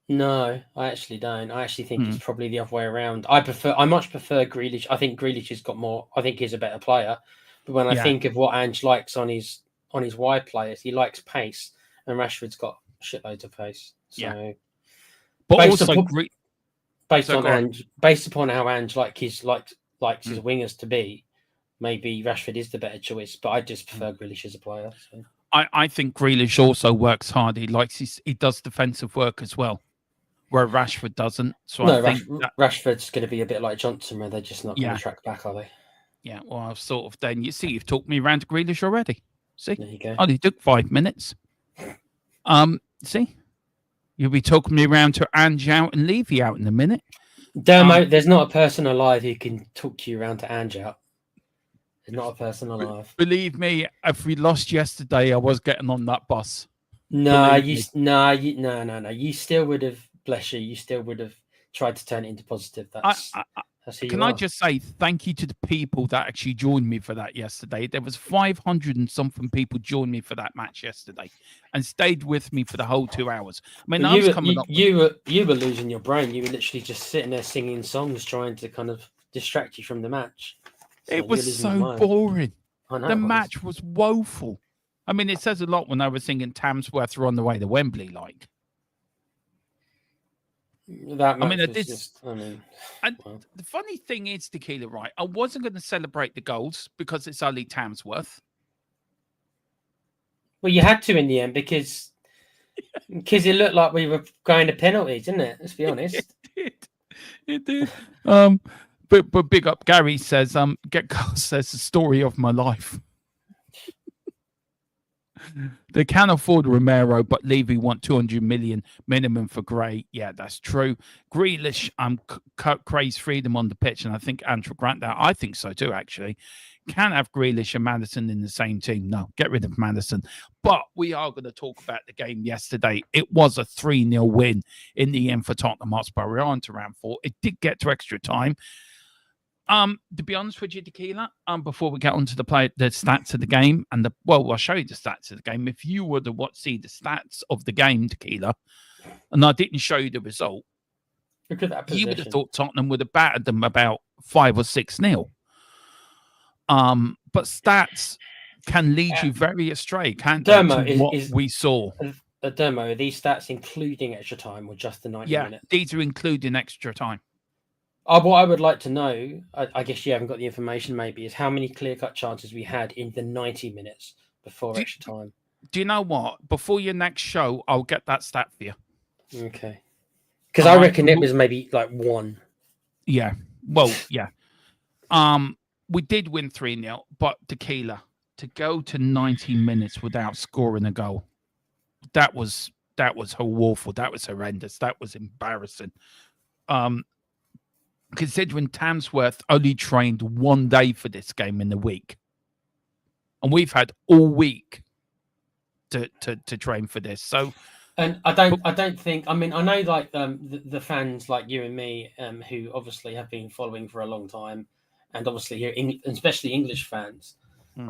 No, I actually don't. I actually think it's probably the other way around. I much prefer Grealish. I think Grealish has got more. I think he's a better player. But when I think of what Ange likes on his wide players, he likes pace, and Rashford's got shitloads of pace. So, but based upon how Ange likes his wingers to be, maybe Rashford is the better choice. But I just prefer Grealish as a player. So. I think Grealish also works hard. He does defensive work as well, where Rashford doesn't. So I think Rashford's going to be a bit like Johnson, where they're just not going to track back, are they? Yeah, well, I've sort of then. You see, you've talked me around to Grealish already. See, there you go. Only took 5 minutes. See, you'll be talking me around to Ange out and Levy out in a minute. Dermo, there's not a person alive who can talk to you around to Ange out. There's not a person alive. Believe me, if we lost yesterday, I was getting on that bus. No. You still would have. Bless you. You still would have tried to turn it into positive. Can I just say thank you to the people that actually joined me for that yesterday? There was 500 and something people joined me for that match yesterday and stayed with me for the whole 2 hours. I mean, you were losing your brain. You were literally just sitting there singing songs, trying to kind of distract you from the match. So it was so boring. The match was woeful. I mean, it says a lot when I was singing Tamsworth or On the Way to Wembley, like. That match the funny thing is, Tequila, right? I wasn't going to celebrate the goals because it's only Tamsworth. Well, you had to in the end because it looked like we were going to penalties, didn't it? Let's be honest. It did. But big up Gary says, Get Carl says the story of my life. They can afford Romero, but Levy want 200 million minimum for Gray. Yeah, that's true. Grealish, craze freedom on the pitch, and I think Ange will grant that. I think so too, actually. Can't have Grealish and Maddison in the same team. No, get rid of Maddison. But we are going to talk about the game yesterday. It was a 3-0 win in the end for Tottenham Hotspur. We're on to round 4. It did get to extra time. To be honest with you, Tequila, before we get on to the stats of the game and I'll show you the stats of the game. If you were to see the stats of the game, Tequila, and I didn't show you the result, look at that position. You would have thought Tottenham would have battered them about 5 or 6-0. But stats can lead you very astray, can't Dermo, they, to what we saw. Dermo, are these stats including extra time or just the 90 minutes? These are including extra time. What I would like to know, I guess you haven't got the information maybe, is how many clear-cut chances we had in the 90 minutes before extra time. Do you know what? Before your next show, I'll get that stat for you. Okay. Because I reckon it was maybe like 1. Yeah. Well, yeah. We did win 3-0, but Tequila, to go to 90 minutes without scoring a goal, that was awful. That was horrendous. That was embarrassing. Considering Tramworth only trained 1 day for this game in the week, and we've had all week to train for this. So, and I don't think. I mean, I know like the fans like you and me, who obviously have been following for a long time, and obviously here, especially English fans.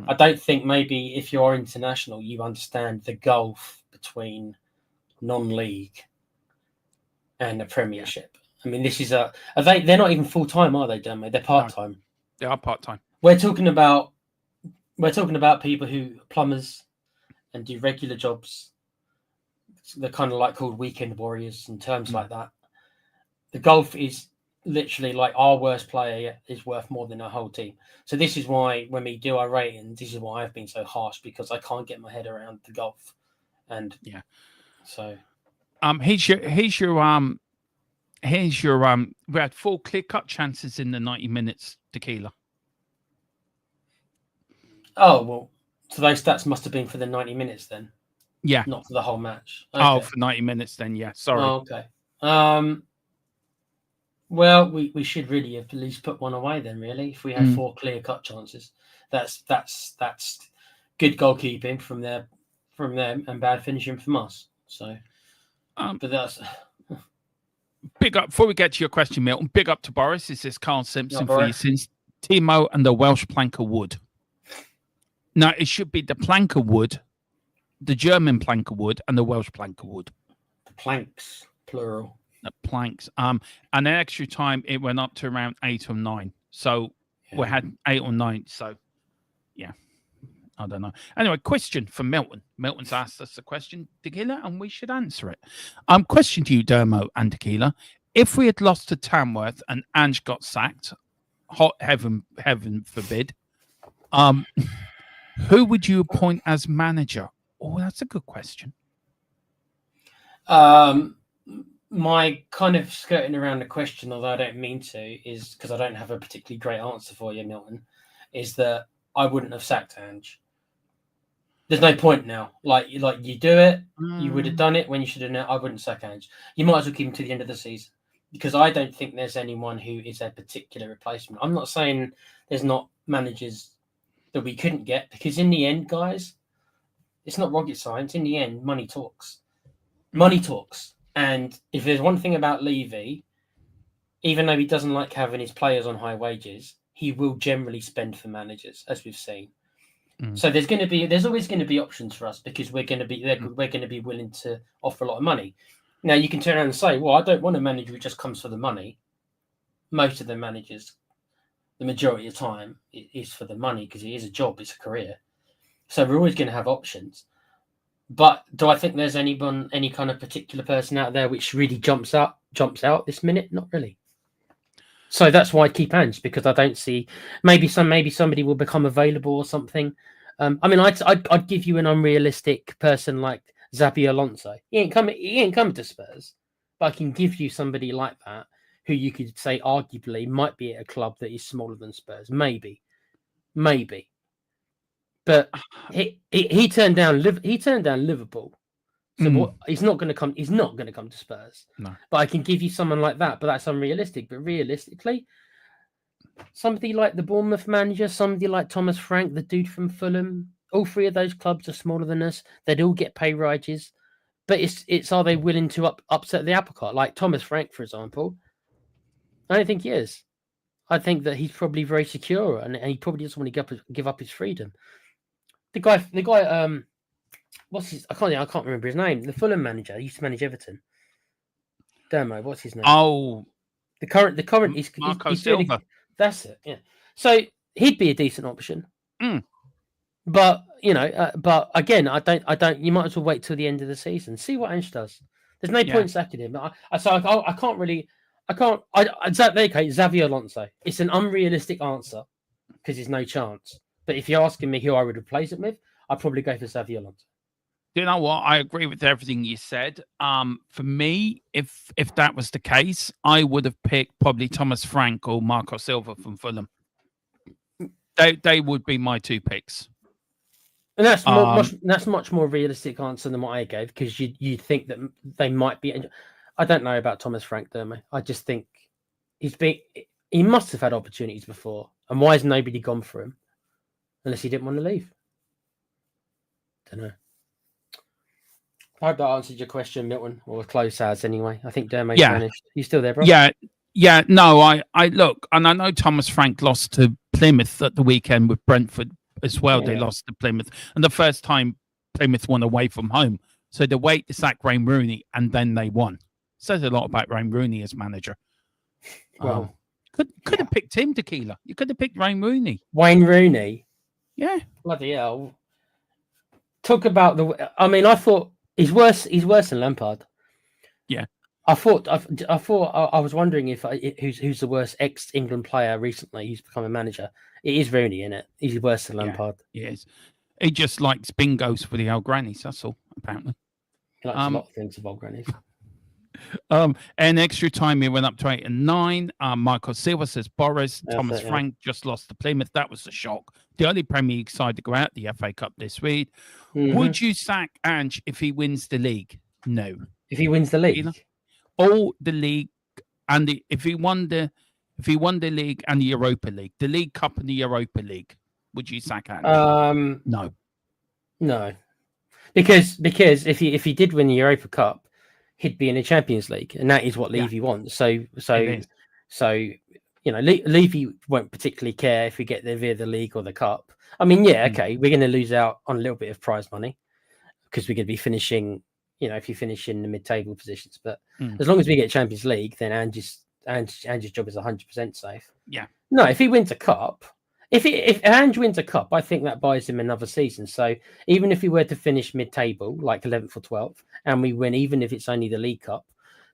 I don't think maybe if you're international, you understand the gulf between non-league and the Premiership. I mean, this is they're not even full time, are they, Dermo? They're part time. No, they are part time. We're talking about people who are plumbers and do regular jobs. They're kind of like called weekend warriors and terms like that. The gulf is literally like our worst player is worth more than our whole team. So this is why when we do our ratings, this is why I've been so harsh, because I can't get my head around the gulf. And so here's your we had 4 clear-cut chances in the 90 minutes, Tequila. Oh, well, so those stats must have been for the 90 minutes then. Yeah. Not for the whole match. Okay. Oh, for 90 minutes then, yeah. Sorry. Oh, okay. Well, we should really have at least put 1 away then, really. If we had 4 clear-cut chances. That's good goalkeeping from them and bad finishing from us. So but that's big up before we get to your question, Milton. Big up to Boris. This is Carl Simpson for Boris. you since Timo and the Welsh planker wood. Now it should be the planker wood, the German planker wood, and the Welsh planker wood. The planks, plural. The planks. And then extra time it went up to around 8 or 9. So we had 8 or 9. So yeah. I don't know. Anyway, question from Milton. Milton's asked us a question, Tequila, and we should answer it. Question to you, Dermo and Tequila. If we had lost to Tramworth and Ange got sacked, heaven forbid, who would you appoint as manager? Oh, that's a good question. My kind of skirting around the question, although I don't mean to, is because I don't have a particularly great answer for you, Milton, is that I wouldn't have sacked Ange. There's no point now. Like you do it, you would have done it when you should have known. I wouldn't sack Ange. You might as well keep him to the end of the season, because I don't think there's anyone who is a particular replacement. I'm not saying there's not managers that we couldn't get, because in the end, guys, it's not rocket science. In the end, money talks. Money talks. And if there's one thing about Levy, even though he doesn't like having his players on high wages, he will generally spend for managers, as we've seen. So there's always going to be options for us, because we're going to be willing to offer a lot of money. Now you can turn around and say, well, I don't want a manager who just comes for the money. Most of the managers, the majority of the time, it is for the money, because it is a job, it's a career. So we're always going to have options. But do I think there's any kind of particular person out there which really jumps out this minute? Not really. So that's why I keep Ange, because I don't see maybe somebody will become available or something. I mean, I'd give you an unrealistic person like Xabi Alonso. He ain't coming to Spurs, but I can give you somebody like that who you could say arguably might be at a club that is smaller than Spurs, maybe. But he turned down Liverpool. So what? He's not going to come to Spurs. No. But I can give you someone like that. But that's unrealistic. But realistically, somebody like the Bournemouth manager, somebody like Thomas Frank, the dude from Fulham, all 3 of those clubs are smaller than us. They'd all get pay rises. But it's are they willing to upset the apple cart? Like Thomas Frank, for example. I don't think he is. I think that he's probably very secure, and he probably doesn't want to give up his freedom. The guy. What's his? I can't remember his name. The Fulham manager. He used to manage Everton. Dermo. What's his name? Oh, the current. Marco he's Silva. That's it. Yeah. So he'd be a decent option. But you know, but again, I don't. You might as well wait till the end of the season, see what Ange does. There's no Yeah. point sacking him. I can't really. I can't. Okay, Xavier Alonso. It's an unrealistic answer because there's no chance. But if you're asking me who I would replace it with, I'd probably go for Xavier Alonso. You know what? I agree with everything you said. For me, if that was the case, I would have picked probably Thomas Frank or Marco Silva from Fulham. They would be my two picks. And that's much more realistic answer than what I gave because you think that they might be. I don't know about Thomas Frank Dermo. I just think he must have had opportunities before, and why has nobody gone for him unless he didn't want to leave? Don't know. I hope that answered your question, Milton, or close as anyway. I think Dermo's finished. You still there, bro? Yeah. No, I look, and I know Thomas Frank lost to Plymouth at the weekend with Brentford as well. Yeah. They lost to Plymouth, and the first time Plymouth won away from home. So they wait to sack Wayne Rooney, and then they won. Says a lot about Wayne Rooney as manager. Well, could have picked him, Tequila. You could have picked Wayne Rooney. Wayne Rooney? Yeah. Bloody hell. Talk about I thought he's worse than Lampard. Yeah. I was wondering who's the worst ex-England player recently who's become a manager. It is Rooney, isn't it? He's worse than Lampard. Yeah, he is. He just likes bingos for the old grannies, that's all, apparently. He likes a lot of things of old grannies. And extra time, he went up to 8 and 9. Michael Silva says Boris. Thomas Frank just lost to Plymouth. That was a shock. The only Premier League side to go out the FA Cup this week. Mm-hmm. Would you sack Ange if he wins the league? No. If he wins the league? You know? All the league and if he won the league and the Europa League, the League Cup and the Europa League, would you sack Ange? No. Because if he did win the Europa Cup, he'd be in the Champions League, and that is what Levy wants. So you know, Levy won't particularly care if we get there via the league or the cup. I mean, okay, we're going to lose out on a little bit of prize money because we're going to be finishing. You know, if you finish in the mid-table positions, but as long as we get Champions League, then Ange's job is 100% safe. Yeah. No, if he wins a cup, if Ange wins a cup, I think that buys him another season. So even if we were to finish mid-table, like 11th or 12th, and we win, even if it's only the League Cup.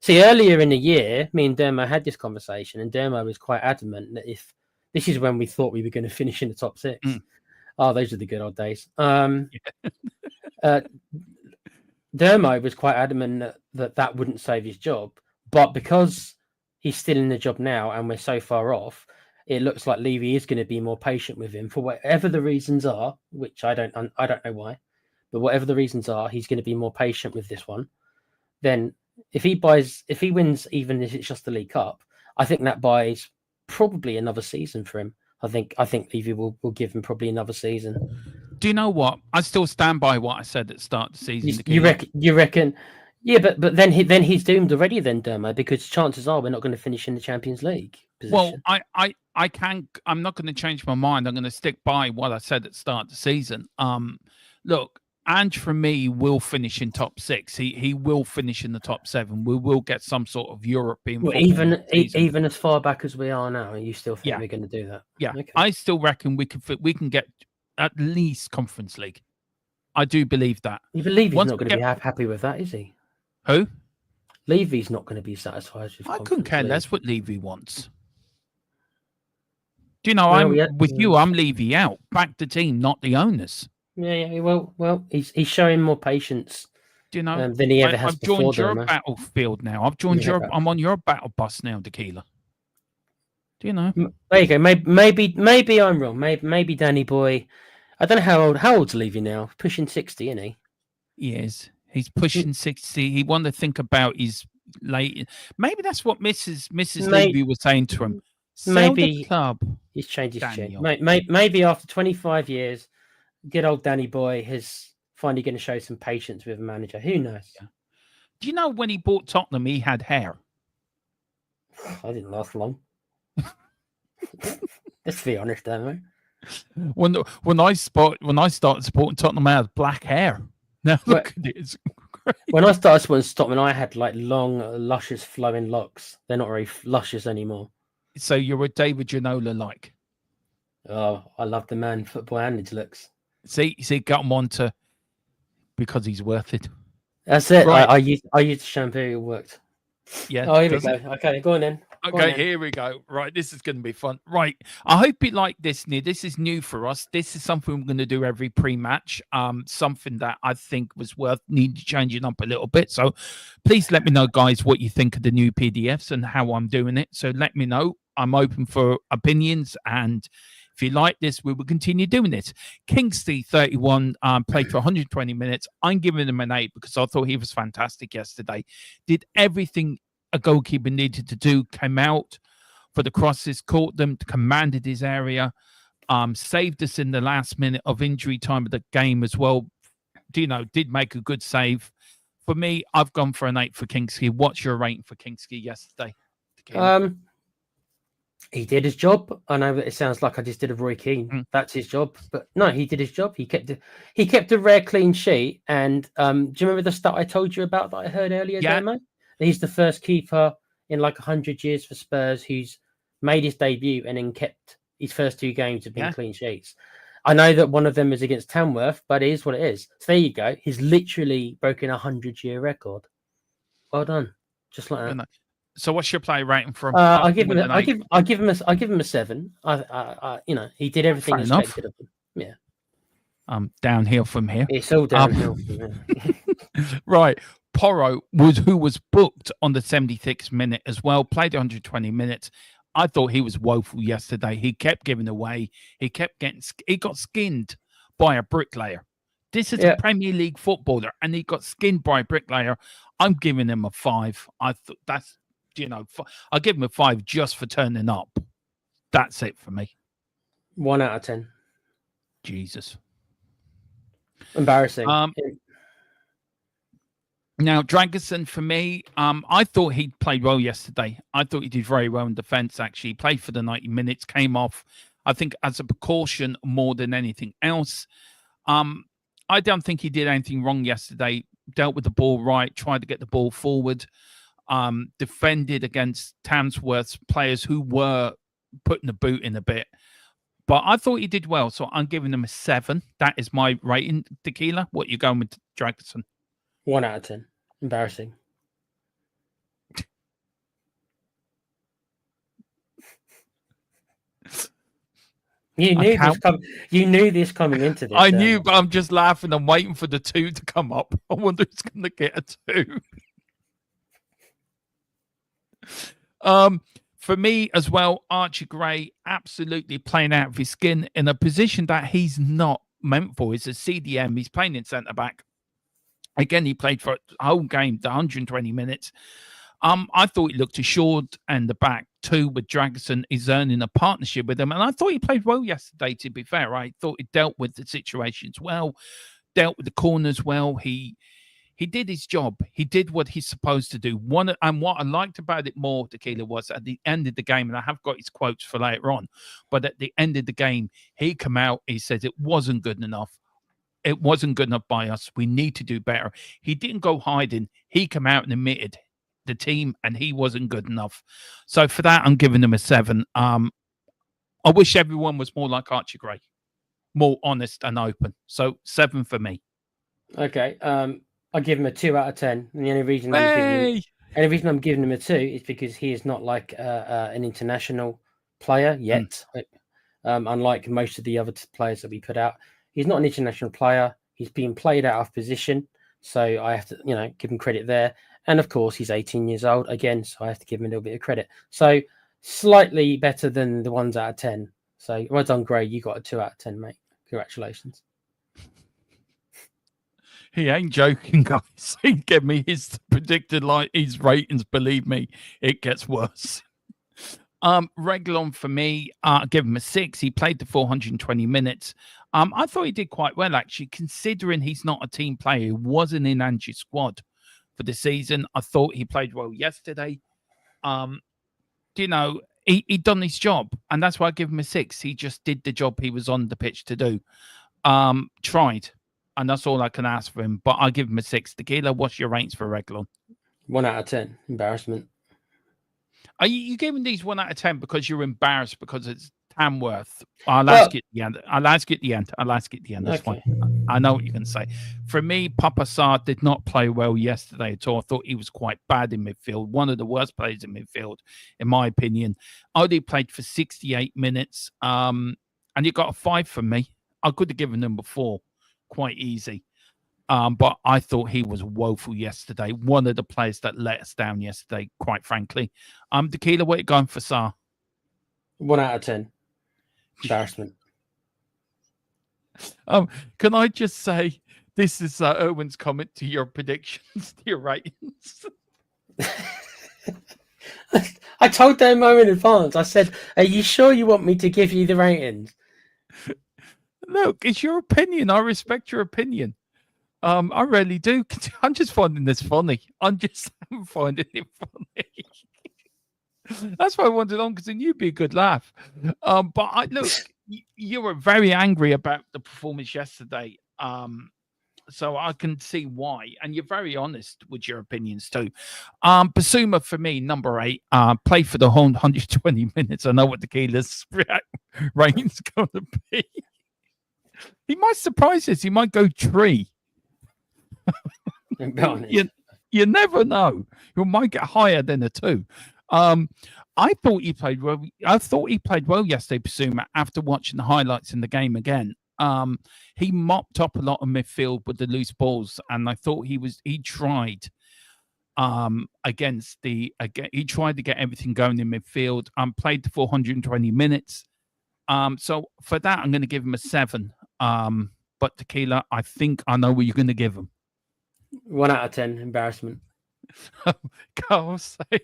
See, earlier in the year, me and Dermo had this conversation, and Dermo was quite adamant that if this is when we thought we were going to finish in the top 6. Oh, those are the good old days. Dermo was quite adamant that wouldn't save his job, but because he's still in the job now and we're so far off, it looks like Levy is going to be more patient with him for whatever the reasons are, which I don't know why, but whatever the reasons are, he's going to be more patient with this one. Then if he wins, even if it's just the League Cup, I think that buys probably another season for him. I think Levy will give him probably another season. Do you know what? I still stand by what I said at the start of the season. You reckon? Yeah, but then he's doomed already, then, Dermo, because chances are we're not going to finish in the Champions League position. Well, I'm not going to change my mind. I'm going to stick by what I said at the start of the season. Look, Ange for me will finish in top 6. He will finish in the top 7. We will get some sort of European. Well, even as far back as we are now, you still think we're going to do that? Yeah, okay. I still reckon we can get at least Conference League. I do believe that. You believe he's not going to be happy with that, is he? Who? Levy's not going to be satisfied with. I couldn't care less what Levy wants. Do you know? With you. I'm Levy out. Back the team, not the owners. Yeah. Well, he's showing more patience. Do you know? Than he ever has I've before. Joined your battlefield now. I've joined I'm on your battle bus now, Tequila. Do you know? There you go. Maybe I'm wrong. Maybe Danny Boy. I don't know how old's Levy now. Pushing 60, isn't he? He is. He's pushing 60. He wanted to think about his late. Maybe that's what Mrs. Levy was saying to him. Maybe the club. He's changed his tune. Maybe after 25 years, good old Danny Boy is finally going to show some patience with a manager. Who knows? Yeah. Do you know when he bought Tottenham, he had hair? I didn't last long. Let's be honest, don't we? When I started supporting Tottenham, I had black hair. Now look at it. When I started supporting Tottenham, I had like long, luscious, flowing locks. They're not very luscious anymore. So you're a David Ginola like? Oh, I love the man football and his looks. See, got him on to because he's worth it. That's it. Right. I used shampoo. It worked. Yeah. Oh, here we go. Okay, go on then. Okay, here we go. Right, this is going to be fun. Right, I hope you like this, Neil. This is new for us. This is something we're going to do every pre-match. Something that I think was worth needing changing up a little bit. So, please let me know, guys, what you think of the new PDFs and how I'm doing it. So let me know. I'm open for opinions, and if you like this, we will continue doing it. Kingsley 31 played for 120 minutes. I'm giving him an 8 because I thought he was fantastic yesterday. Did everything a goalkeeper needed to do, came out for the crosses, caught them, commanded his area, saved us in the last minute of injury time of the game as well. Did make a good save. For me, I've gone for an 8 for Kingsley. What's your rating for Kingsley yesterday? He did his job. I know that it sounds like I just did a Roy Keane. That's his job, but no, he did his job. He kept a rare clean sheet. And do you remember the stat I told you about that I heard earlier, Demo? He's the first keeper in like 100 years for Spurs who's made his debut and then kept his first 2 games have been clean sheets. I know that one of them is against Tamworth, but it is what it is. So there you go. He's literally broken a 100-year record. Well done. Just like that. So what's your play rating from? I give him a 7. He did everything expected of him. Yeah. Downhill from here. It's all downhill from here. Right. Porro who was booked on the 76th minute as well, played 120 minutes. I thought he was woeful yesterday. He kept giving away. He got skinned by a bricklayer. This is a Premier League footballer, and he got skinned by a bricklayer. I'm giving him a 5. I thought that's, I'll give him a 5 just for turning up. That's it for me. 1 out of 10. Jesus. Embarrassing. Now, Dragerson, for me, I thought he played well yesterday. I thought he did very well in defence, actually. He played for the 90 minutes, came off, I think, as a precaution more than anything else. I don't think he did anything wrong yesterday. Dealt with the ball right, tried to get the ball forward, defended against Tamworth's players who were putting the boot in a bit. But I thought he did well, so I'm giving him a 7. That is my rating. Tequila, what you going with, Dragerson? 1 out of 10. Embarrassing. You knew this coming into this. I knew, but I'm just laughing. I'm waiting for the 2 to come up. I wonder who's going to get a 2. For me as well, Archie Gray absolutely playing out of his skin in a position that he's not meant for. He's a CDM. He's playing in centre back. Again, he played for a whole game, the 120 minutes. I thought he looked assured, and the back 2 with Dragerson is earning a partnership with him. And I thought he played well yesterday, to be fair. I thought he dealt with the situations well, dealt with the corners well. He did his job. He did what he's supposed to do. And what I liked about it more, Tequila, was at the end of the game, and I have got his quotes for later on, but at the end of the game, he came out, he says it wasn't good enough. It wasn't good enough by us. We need to do better. He didn't go hiding. He came out and admitted the team, and he wasn't good enough. So for that, I'm giving him a 7. I wish everyone was more like Archie Gray, more honest and open. So 7 for me. Okay. I give him a 2 out of 10. And the only reason I'm giving him a 2 is because he is not like an international player yet. Unlike most of the other players that we put out. He's not an international player. He's being played out of position. So I have to, give him credit there. And of course, he's 18 years old again. So I have to give him a little bit of credit. So slightly better than the 1s out of 10. So well done, Gray. You got a 2 out of 10, mate. Congratulations. He ain't joking, guys. He gave me his predicted his ratings. Believe me, it gets worse. Reguilón for me, I give him a 6. He played the 420 minutes. I thought he did quite well, actually, considering he's not a team player. He wasn't in Angie's squad for the season. I thought he played well yesterday. He done his job, and that's why I give him a 6. He just did the job he was on the pitch to do. Tried, and that's all I can ask for him. But I give him a 6. Tequila, what's your ratings for Reguilón? 1 out of 10. Embarrassment. Are you giving these 1 out of 10 because you're embarrassed because it's Tramworth. I'll ask you at the end. I'll ask you at the end. That's Okay. fine. I know what you're going to say. For me, Papa Sarr did not play well yesterday at all. I thought he was quite bad in midfield. One of the worst players in midfield, in my opinion. Only played for 68 minutes. And you got a 5 from me. I could have given him a 4. Quite easy. But I thought he was woeful yesterday. One of the players that let us down yesterday, quite frankly. Tequila, what are you going for Sarr? 1 out of 10. Embarrassment. Can I just say this is Erwin's comment to your predictions, to your ratings? I told them in advance. I said, "Are you sure you want me to give you the ratings?" Look, it's your opinion. I respect your opinion. I really do. I'm just finding this funny. I'm just finding it funny. That's why I wanted on, because I knew it'd be a good laugh. But look, you were very angry about the performance yesterday. So I can see why. And you're very honest with your opinions too. Basuma for me, number 8, played for the whole 120 minutes. I know what Tequila's rating's going to be. He might surprise us. He might go 3. You never know. You might get higher than a 2. I thought he played well. Yesterday, Basuma, after watching the highlights in the game again. He mopped up a lot of midfield with the loose balls, and I thought he tried he tried to get everything going in midfield. Played the 420 minutes. So for that, I'm going to give him a 7. But Tequila, I think I know what you're going to give him. 1 out of 10. Embarrassment. Carl said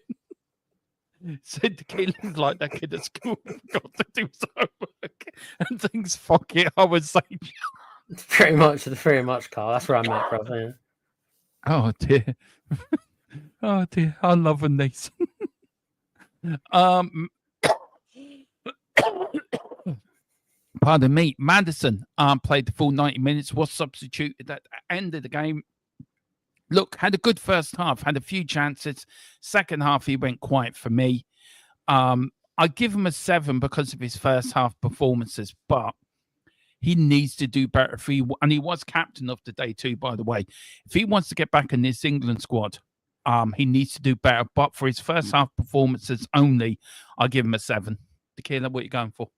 Tequila's like that kid at school got to do his homework and things. Fuck it, I would say. Pretty much, Carl. That's where I'm at, bro. Yeah. Oh dear. Oh dear. I'm loving these. Pardon me. Madison played the full 90 minutes, was substituted at the end of the game. Look, had a good first half, had a few chances. Second half, he went quiet for me. I give him a 7 because of his first half performances, but he needs to do better. And he was captain of the day too, by the way. If he wants to get back in this England squad, he needs to do better. But for his first half performances only, I'll give him a 7. Tequila, what are you going for?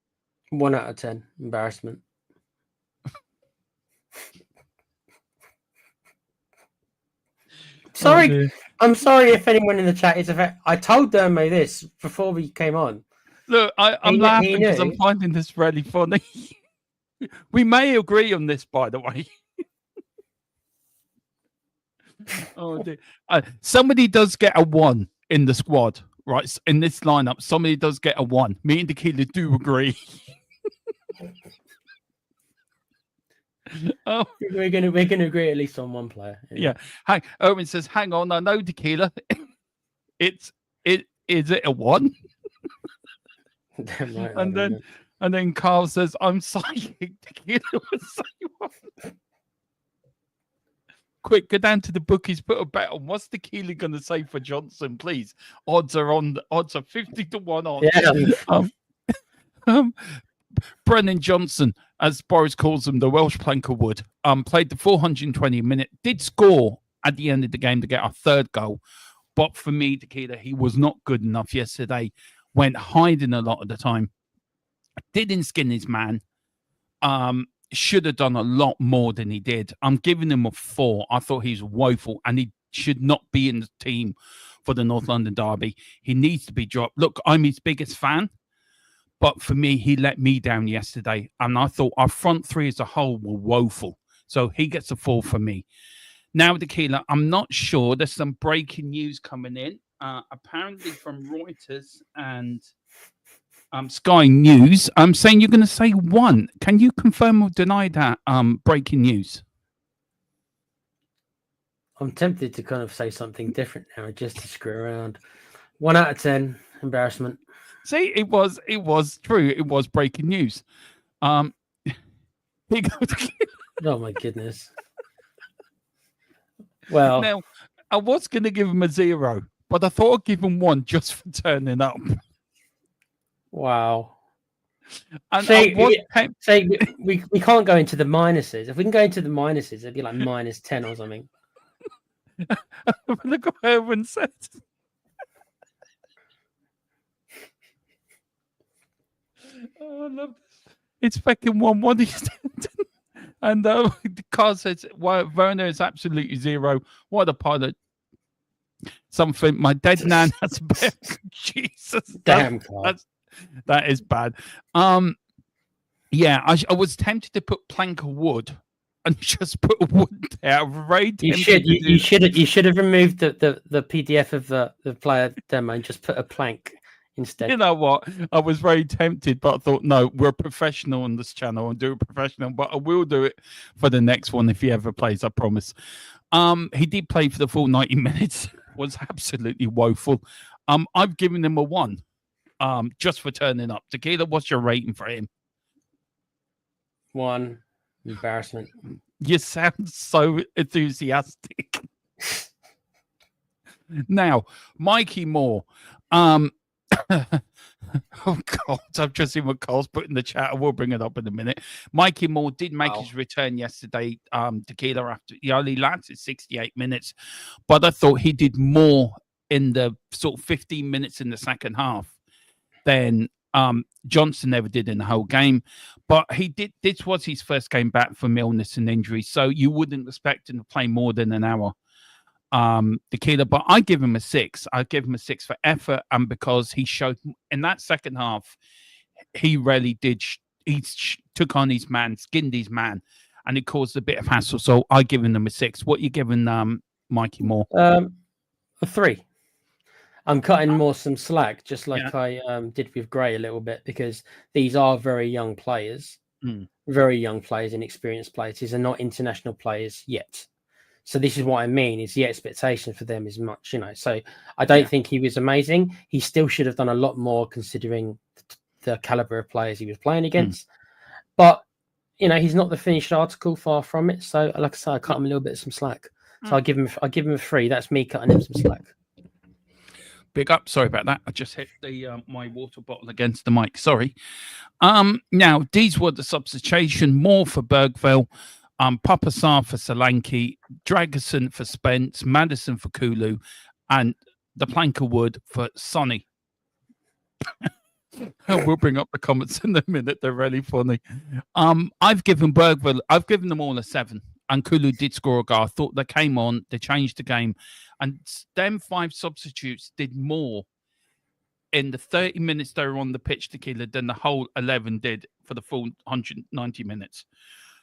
1 out of 10. Embarrassment. Sorry, I'm sorry if anyone in the chat is affected. I told Dermo this before we came on. Look, I'm laughing because I'm finding this really funny. We may agree on this, by the way. Oh dear. Somebody does get a 1 in the squad, right? In this lineup, somebody does get a 1. Me and Tequila do agree. Oh, we're gonna agree at least on one player. Yeah. Owen says, "Hang on, I know Tequila. Is it a 1?" And then Carl says, "I'm psychic." Tequila would say 1. Quick, go down to the bookies, put a bet on what's Tequila going to say for Johnson, please. Odds are 50 to 1 odds. Yeah. Brennan Johnson, as Boris calls him, the Welsh planker would, played the 420 minute, did score at the end of the game to get our 3rd goal. But for me, Tequila, he was not good enough yesterday. Went hiding a lot of the time. Didn't skin his man. Should have done a lot more than he did. I'm giving him a 4. I thought he was woeful, and he should not be in the team for the North London derby. He needs to be dropped. Look, I'm his biggest fan. But for me, he let me down yesterday. And I thought our front 3 as a whole were woeful. So he gets a 4 for me. Now, Tequila, I'm not sure. There's some breaking news coming in. Apparently from Reuters and Sky News. I'm saying you're going to say 1. Can you confirm or deny that breaking news? I'm tempted to kind of say something different now just to screw around. 1 out of 10. Embarrassment. See, it was true. It was breaking news. Oh my goodness. Well, now I was going to give him a 0, but I thought I'd give him 1 just for turning up. Wow. And See, we can't go into the minuses. If we can go into the minuses, it'd be like -10 or something. Look what everyone said. Oh, I love this. It's fucking 1-1. And Carl says, well, Werner is absolutely zero. What a pilot. Something my dead nan has a bit. Jesus. Damn, Carl. That is bad. Yeah, I was tempted to put plank of wood and just put wood there. You should have removed the PDF of the player demo and just put a plank instead. You know what? I was very tempted, but I thought, no, we're professional on this channel and do it professional. But I will do it for the next one if he ever plays. I promise. He did play for the full 90 minutes. Was absolutely woeful. I've given him a 1. Just for turning up. Tequila, what's your rating for him? 1. Embarrassment. You sound so enthusiastic. Now, Mikey Moore. Oh God, I've just seen what Carl's put in the chat. I will bring it up in a minute. Mikey Moore did make his return yesterday. Tequila after he only lasted 68 minutes, but I thought he did more in the sort of 15 minutes in the second half than Johnson never did in the whole game. But he did. This was his first game back from illness and injury, so you wouldn't expect him to play more than an hour. Tequila, but I give him a 6. I give him a 6 for effort, and because he showed in that second half, he really did. He took on his man, skinned his man, and it caused a bit of hassle. So I give him a 6. What are you giving Mikey Moore? A 3. I'm cutting more some slack, just like I did with Gray a little bit, because these are very young players, very young players, inexperienced players. These are not international players yet. So this is what I mean, is the expectation for them is much, So I don't think he was amazing. He still should have done a lot more considering the caliber of players he was playing against. But, he's not the finished article, far from it. So like I said, I cut him a little bit of some slack. So I give him a 3. That's me cutting him some slack. Big up. Sorry about that. I just hit the my water bottle against the mic. Sorry. Now, these were the substitution. Moore for Bergville. Papasar for Solanke, Dragerson for Spence, Madison for Kulu, and the plank of wood for Sonny. We'll bring up the comments in a minute. They're really funny. I've given Bergville, I've given them all a 7. And Kulu did score a goal. I thought they came on, they changed the game. And them 5 substitutes did more in the 30 minutes they were on the pitch, Tequila, than the whole 11 did for the full 190 minutes.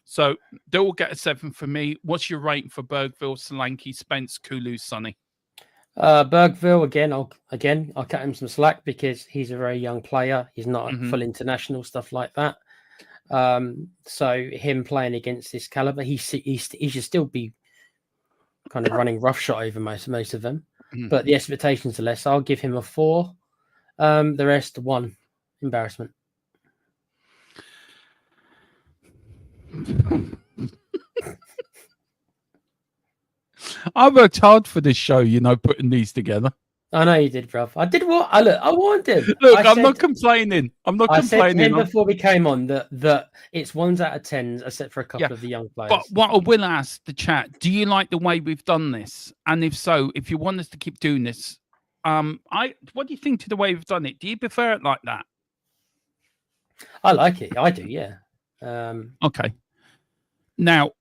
So they will get a 7 for me. What's your rating for Bergville, Solanke, Spence, Kulu, Sonny? Bergville, I'll cut him some slack because he's a very young player. He's not a full international, stuff like that. So him playing against this caliber, he should still be kind of running roughshod over most of them. But the expectations are less. I'll give him a 4. The rest 1. Embarrassment. I worked hard for this show, putting these together. I know you did, bruv. I did what? I wanted. Look, I'm not complaining. I said to him before we came on that it's 1s out of 10s, except for a couple of the young players. But what I will ask the chat, do you like the way we've done this? And if so, if you want us to keep doing this, what do you think to the way we've done it? Do you prefer it like that? I like it. I do, yeah. Okay. Now,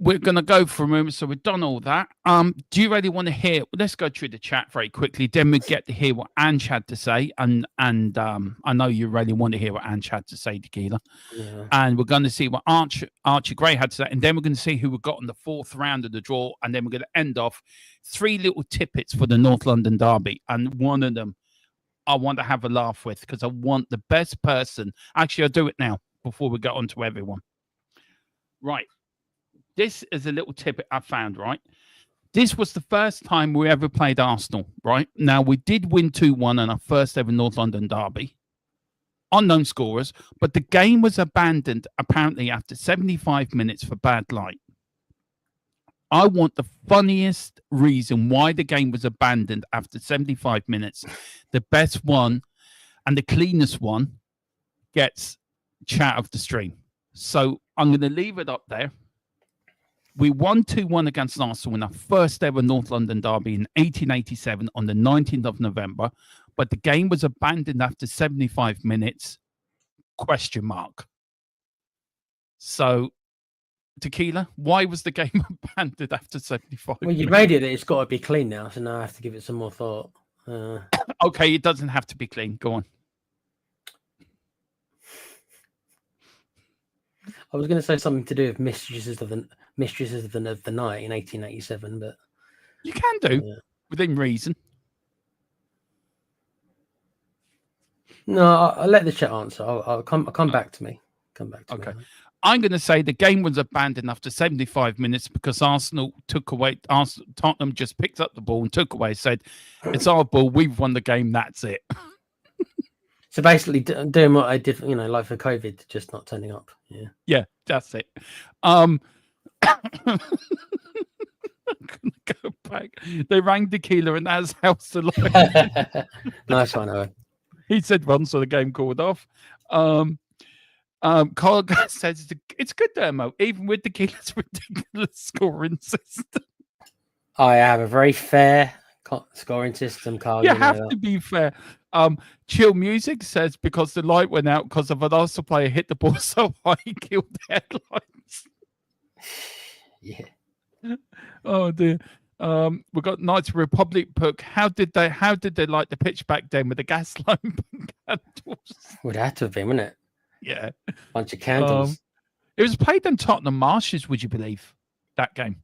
we're going to go for a moment. So we've done all that. Do you really want to hear? Let's go through the chat very quickly. Then we get to hear what Ange had to say. And I know you really want to hear what Ange had to say, Tequila. Yeah. And we're going to see what Archie Gray had to say. And then we're going to see who we got in the 4th round of the draw. And then we're going to end off 3 little tippets for the North London Derby. And one of them I want to have a laugh with because I want the best person. Actually, I'll do it now before we get on to everyone. Right. This is a little tip I found, right? This was the first time we ever played Arsenal, right? Now, we did win 2-1 in our first ever North London derby. Unknown scorers, but the game was abandoned apparently after 75 minutes for bad light. I want the funniest reason why the game was abandoned after 75 minutes, the best one and the cleanest one, gets chat of the stream. So I'm going to leave it up there. We won 2-1 against Arsenal in our first ever North London derby in 1887 on the 19th of November, but the game was abandoned after 75 minutes, ? So, Tequila, why was the game abandoned after 75 Well, you minutes? made it that it's got to be clean now, so now I have to give it some more thought. Okay, it doesn't have to be clean. Go on. I was going to say something to do with Mistresses of the Night in 1887, but You can do, within reason. No, I'll let the chat answer. I'll come back to me. Come back to me. Okay. I'm going to say the game was abandoned after 75 minutes because Arsenal took away. Tottenham just picked up the ball and took away. Said, "It's our ball. We've won the game. That's it." So basically, doing what I did, like for COVID, just not turning up. Yeah. Yeah, that's it. I'm gonna go back. They rang Tequila and that's house alive. Nice one, Owen. He said one, so the game called off. Carl says it's good demo, even with Tequila's ridiculous scoring system. I have a very fair scoring system, Carl. You have to be fair. Chill Music says because the light went out because of an Arsenal player hit the ball so high he killed the headlights. Yeah. Oh dear. We've got Knights of the Republic book. How did they light the pitch back then with the gas lamp and candles? Would have to have been, wouldn't it? Yeah. Bunch of candles. It was played in Tottenham Marshes, would you believe? That game.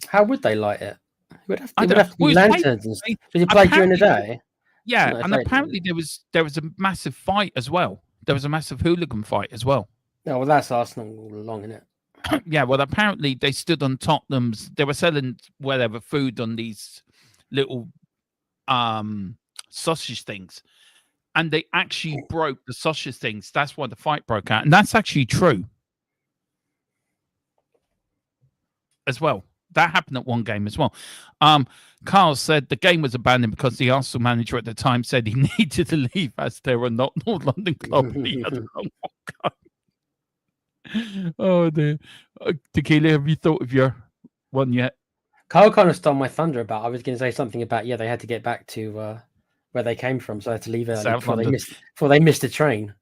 How would they light it? It would have to, be Well, lanterns and stuff. Did you play during the day? Yeah, No, and apparently there was a massive fight as well. There was a massive hooligan fight as well. No, well, that's Arsenal all along, isn't it? Yeah, well, apparently they stood on Tottenham's. They were selling whatever food on these little sausage things, and they actually broke the sausage things. That's why the fight broke out, and that's actually true as well. That happened at one game as well. Carl said the game was abandoned because the Arsenal manager at the time said he needed to leave as they were not North London club. He had a long walk. Oh dear. Tequila, have you thought of your one yet? Carl kind of stole my thunder about. I was going to say something about they had to get back to where they came from, so they had to leave early before they missed the train.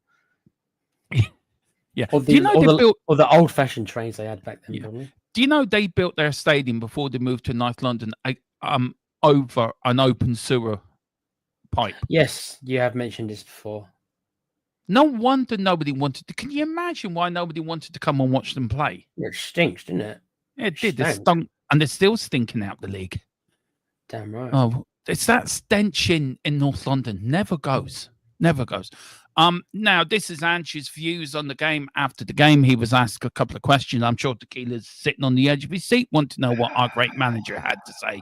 Yeah. Or the old-fashioned trains they had back then. Yeah. Do you know they built their stadium before they moved to North London over an open sewer pipe? Yes, you have mentioned this before. No wonder nobody wanted to. Can you imagine why nobody wanted to come and watch them play? It stinks, didn't it? It did. It stunk, and they're still stinking out the league. Damn right. Oh, it's that stench in North London. Never goes. Never goes. Now this is Ange's views on the game after the game. He was asked a couple of questions. I'm sure Tequila's sitting on the edge of his seat, wanting to know what our great manager had to say.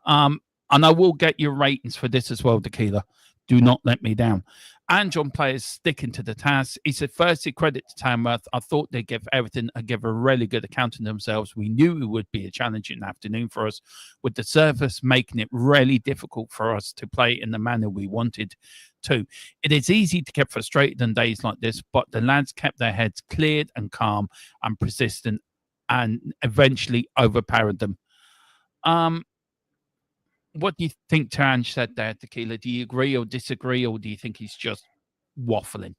And I will get your ratings for this as well, Tequila. Do not let me down. And John players sticking to the task. He said, firstly, credit to Tramworth. I thought they'd give everything and give a really good account of themselves. We knew it would be a challenging afternoon for us, with the surface making it really difficult for us to play in the manner we wanted to. It is easy to get frustrated on days like this, but the lads kept their heads cleared and calm and persistent and eventually overpowered them. What do you think Taranj said there, Tequila? Do you agree or disagree, or do you think he's just waffling?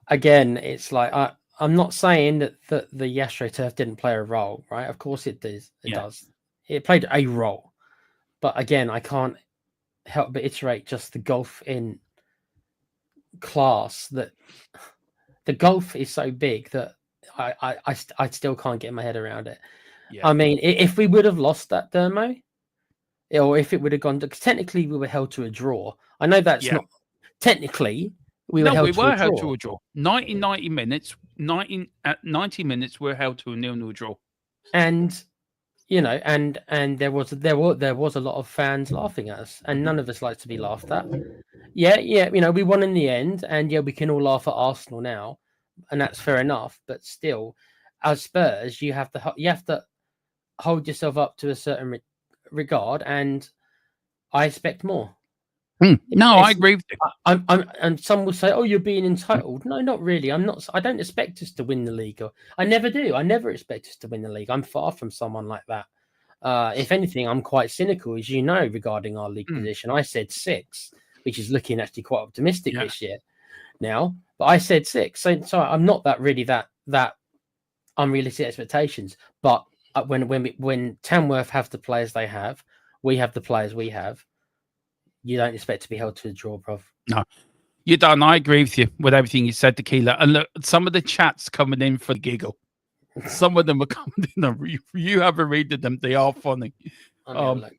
Again, it's like I'm not saying that the AstroTurf didn't play a role, right? Of course it does. It does. It played a role. But again, I can't help but iterate just the gulf in class, that the gulf is so big that I still can't get my head around it. Yeah. I mean, if we would have lost that Dermo, or if it would have gone to, technically we were held to a draw. I know that's not technically we were held to a draw. 90 minutes, 90 minutes we're held to a 0-0 draw. And and there was a lot of fans laughing at us, and none of us like to be laughed at. Yeah, we won in the end, and we can all laugh at Arsenal now, and that's fair enough. But still, as Spurs, you have to hold yourself up to a certain regard, and I expect more. No, I agree with you. And some will say, "Oh, you're being entitled." No, not really. I'm not. I don't expect us to win the league. I never do. I never expect us to win the league. I'm far from someone like that. If anything, I'm quite cynical, as you know, regarding our league position. I said 6, which is looking actually quite optimistic this year now. But I said 6, so I'm not that really that unrealistic expectations. But when Tamworth have the players they have, we have the players we have. You don't expect to be held to a draw, bruv. No, you don't. I agree with you with everything you said, Tequila. And look, some of the chats coming in for the giggle. Some of them are coming in. You haven't read them. They are funny. But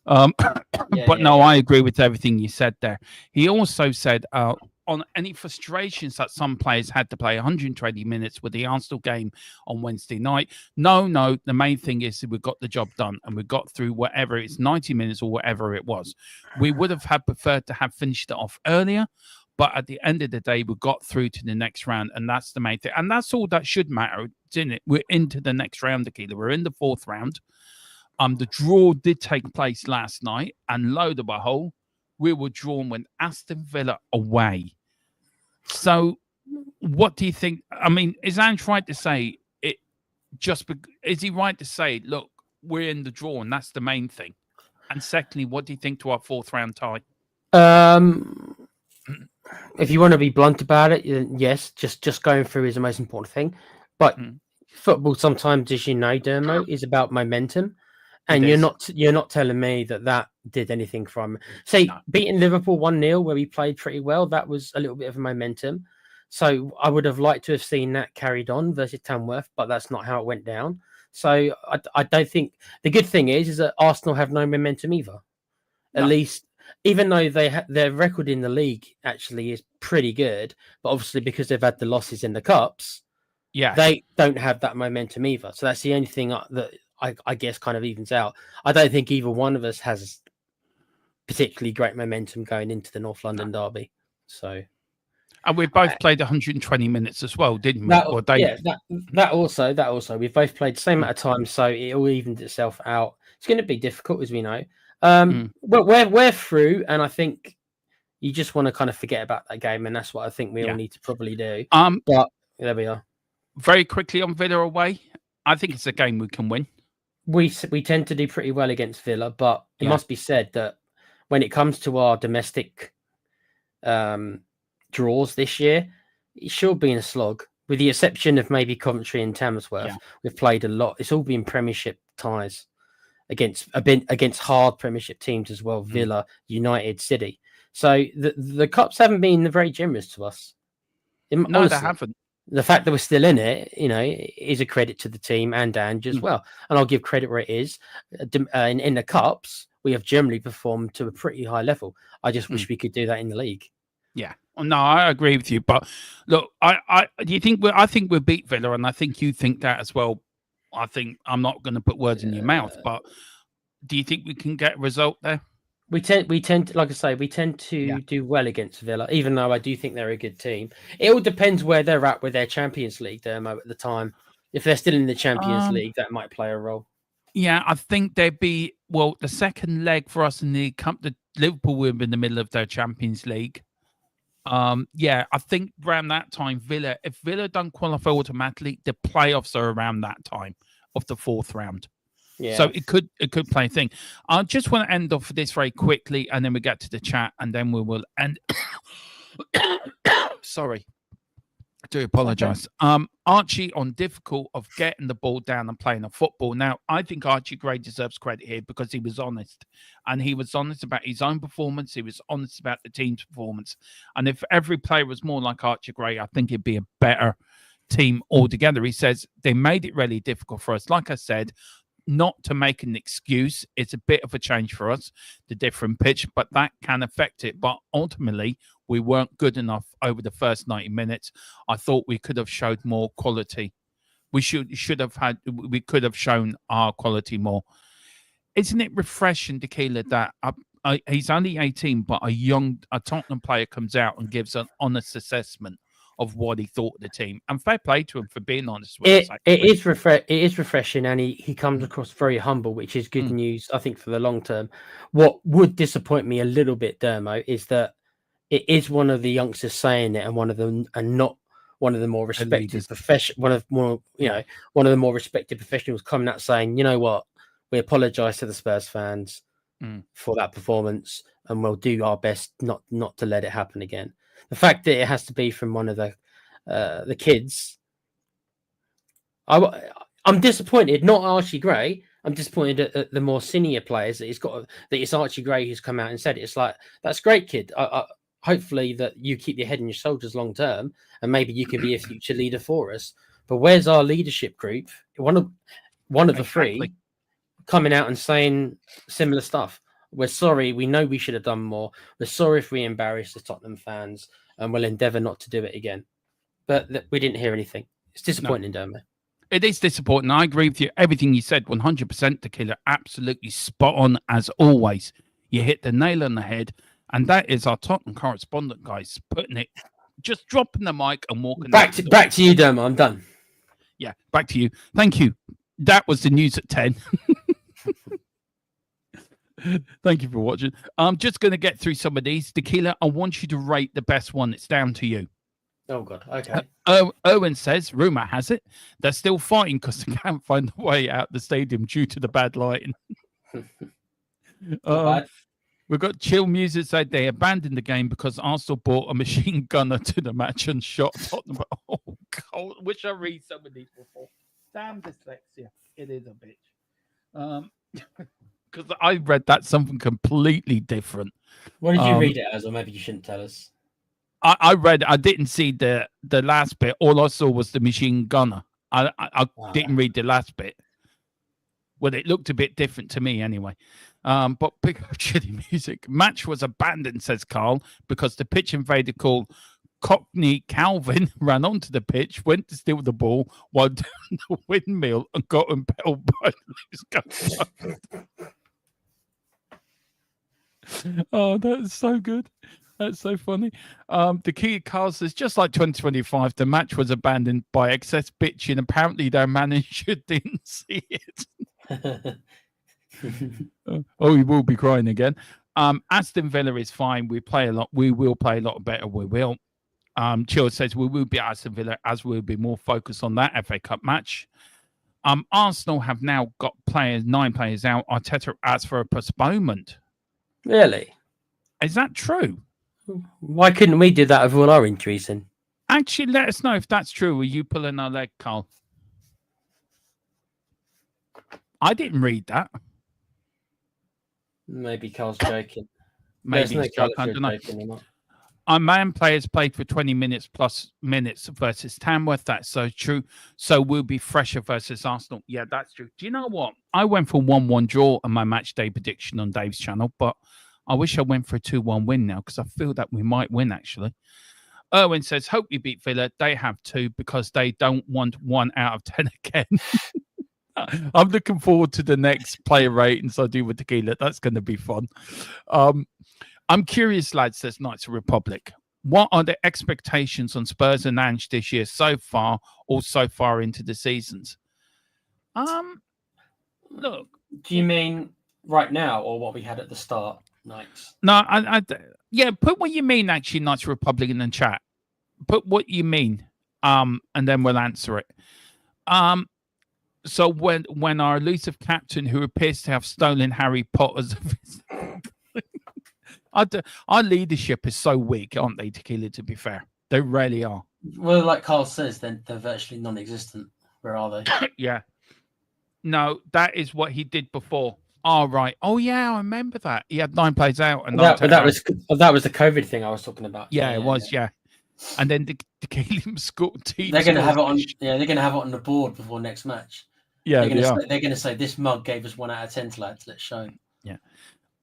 no, I agree with everything you said there. He also said on any frustrations that some players had to play 120 minutes with the Arsenal game on Wednesday night. No, the main thing is that we got the job done and we got through whatever it's 90 minutes or whatever it was. We would have preferred to have finished it off earlier, but at the end of the day, we got through to the next round, and that's the main thing. And that's all that should matter, isn't it? We're into the next round, Akila. We're in the 4th round. The draw did take place last night, and lo and behold, we were drawn with Aston Villa away. So, what do you think? I mean, is Ange right to say it? Is he right to say, look, we're in the draw, and that's the main thing? And secondly, what do you think to our 4th round tie? If you want to be blunt about it, yes, just going through is the most important thing. But football sometimes, as you know, Dermo, is about momentum. And you're not telling me that did anything from beating Liverpool 1-0 where we played pretty well. That was a little bit of a momentum. So I would have liked to have seen that carried on versus Tamworth, but that's not how it went down. So I don't think the good thing is that Arsenal have no momentum either. At least, even though their record in the league actually is pretty good, but obviously because they've had the losses in the cups, they don't have that momentum either. So that's the only thing that I guess kind of evens out. I don't think either one of us has particularly great momentum going into the North London derby. So, and we both played 120 minutes as well, didn't we? That also. We've both played the same amount of time, so it all evened itself out. It's going to be difficult, as we know. But we're through, and I think you just want to kind of forget about that game, and that's what I think we all need to probably do. But there we are. Very quickly on Villa away, I think it's a game we can win. We tend to do pretty well against Villa, but it must be said that when it comes to our domestic draws this year, it's sure been a slog. With the exception of maybe Coventry and Tamworth, we've played a lot. It's all been Premiership ties against hard Premiership teams as well. Villa, United, City. So the cups haven't been very generous to us. No, they haven't. The fact that we're still in it, is a credit to the team and Ange as well. And I'll give credit where it is. In the cups, we have generally performed to a pretty high level. I just wish we could do that in the league. Yeah. No, I agree with you. But look, I think we'll beat Villa, and I think you think that as well. I think I'm not going to put words in your mouth, but do you think we can get a result there? We tend to, like I say, we tend to do well against Villa, even though I do think they're a good team. It all depends where they're at with their Champions League, Dermo, at the time. If they're still in the Champions League, that might play a role. Yeah, I think they'd be, the second leg for us in the Cup, the Liverpool will be in the middle of their Champions League. I think around that time, if Villa don't qualify automatically, the playoffs are around that time of the 4th round. Yeah. So it could play a thing. I just want to end off this very quickly, and then we get to the chat, and then we will end. Sorry, I do apologize. Okay. Archie on difficult of getting the ball down and playing a football. Now, I think Archie Gray deserves credit here because he was honest, and he was honest about his own performance. He was honest about the team's performance, and if every player was more like Archie Gray, I think it'd be a better team altogether. He says they made it really difficult for us. Like I said, not to make an excuse, it's a bit of a change for us, the different pitch, but that can affect it. But ultimately, we weren't good enough over the first 90 minutes. I thought we could have showed more quality. We could have shown our quality more. Isn't it refreshing, Tequila, that he's only 18, but a Tottenham player comes out and gives an honest assessment of what he thought of the team. And fair play to him for being honest with us. It is refreshing, and he comes across very humble, which is good news, I think, for the long term. What would disappoint me a little bit, Dermo, is that it is one of the youngsters saying it, and one of them, and not one of the more respected one of the more respected professionals coming out saying, you know what, we apologise to the Spurs fans for that performance, and we'll do our best not to let it happen again. The fact that it has to be from one of the kids, I'm disappointed. Not Archie Gray. I'm disappointed at the more senior players that it's Archie Gray who's come out and said it. It's like, that's great, kid. Hopefully that you keep your head on your shoulders long term, and maybe you can be a future leader for us. But where's our leadership group? One of the three coming out and saying similar stuff. We're sorry. We know we should have done more. We're sorry if we embarrassed the Tottenham fans, and we'll endeavour not to do it again. But we didn't hear anything. It's disappointing, Dermo. It is disappointing. I agree with you. Everything you said, 100%, Tequila, absolutely spot on as always. You hit the nail on the head. And that is our Tottenham correspondent, guys, putting it, just dropping the mic and walking. Back to you, Dermo. I'm done. Yeah, back to you. Thank you. That was the news at 10. Thank you for watching. I'm just going to get through some of these. Tequila, I want you to rate the best one. It's down to you. Oh, God. Okay. Owen says, rumour has it, they're still fighting because they can't find the way out the stadium due to the bad lighting. We've got Chill Music said they abandoned the game because Arsenal bought a machine gunner to the match and shot Tottenham. Oh, God. Wish I read some of these before. Damn dyslexia. It is a bitch. Because I read that something completely different. What did you read it as? Or maybe you shouldn't tell us. I didn't see the last bit. All I saw was the machine gunner. I didn't read the last bit. Well, it looked a bit different to me anyway. But big Chilly Music. Match was abandoned, says Carl, because the pitch invader called Cockney Calvin ran onto the pitch, went to steal the ball while doing the windmill and got impelled by the loose gun. Oh, that's so good. That's so funny. The key Carl says, just like 2025, the match was abandoned by excess bitching. Apparently, their manager didn't see it. Oh, he will be crying again. Aston Villa is fine. We play a lot. We will play a lot better. We will. Chill says we will be Aston Villa as we'll be more focused on that FA Cup match. Arsenal have now got 9 players out. Arteta asked for a postponement. Really? Is that true? Why couldn't we do that with all our injuries then? Actually, let us know if that's true. Are you pulling our leg, Carl? I didn't read that. Maybe Carl's joking. Maybe he's joking. I don't know. Our man players played for 20 minutes plus minutes versus Tamworth. That's so true. So we'll be fresher versus Arsenal. Yeah, that's true. Do you know what? I went for 1-1 draw on my match day prediction on Dave's channel, but I wish I went for a 2-1 win now because I feel that we might win, actually. Erwin says, hope you beat Villa. They have 2 because they don't want 1 out of 10 again. I'm looking forward to the next player ratings I do with Tequila. That's going to be fun. I'm curious, lads, says Knights of Republic. What are the expectations on Spurs and Ange this year so far or so far into the seasons? Look. Do you mean right now or what we had at the start, Knights? No, yeah, put what you mean, actually, Knights of Republic in the chat. Put what you mean, and then we'll answer it. So when our elusive captain, who appears to have stolen Harry Potter's... our leadership is so weak, aren't they, Tequila, to be fair? They really are. Well, like Carl says, they're virtually non-existent. Where are they? Yeah. No, that is what he did before. Oh, right. Oh, yeah, I remember that. He had 9 players out. And that was the COVID thing I was talking about. Yeah, it was, yeah. And then the Tequila scored. They're going to have it on. Yeah, they're going to have it on the board before next match. Yeah, they're going to say this mug gave us 1 out of 10, lads. Let's show. Yeah.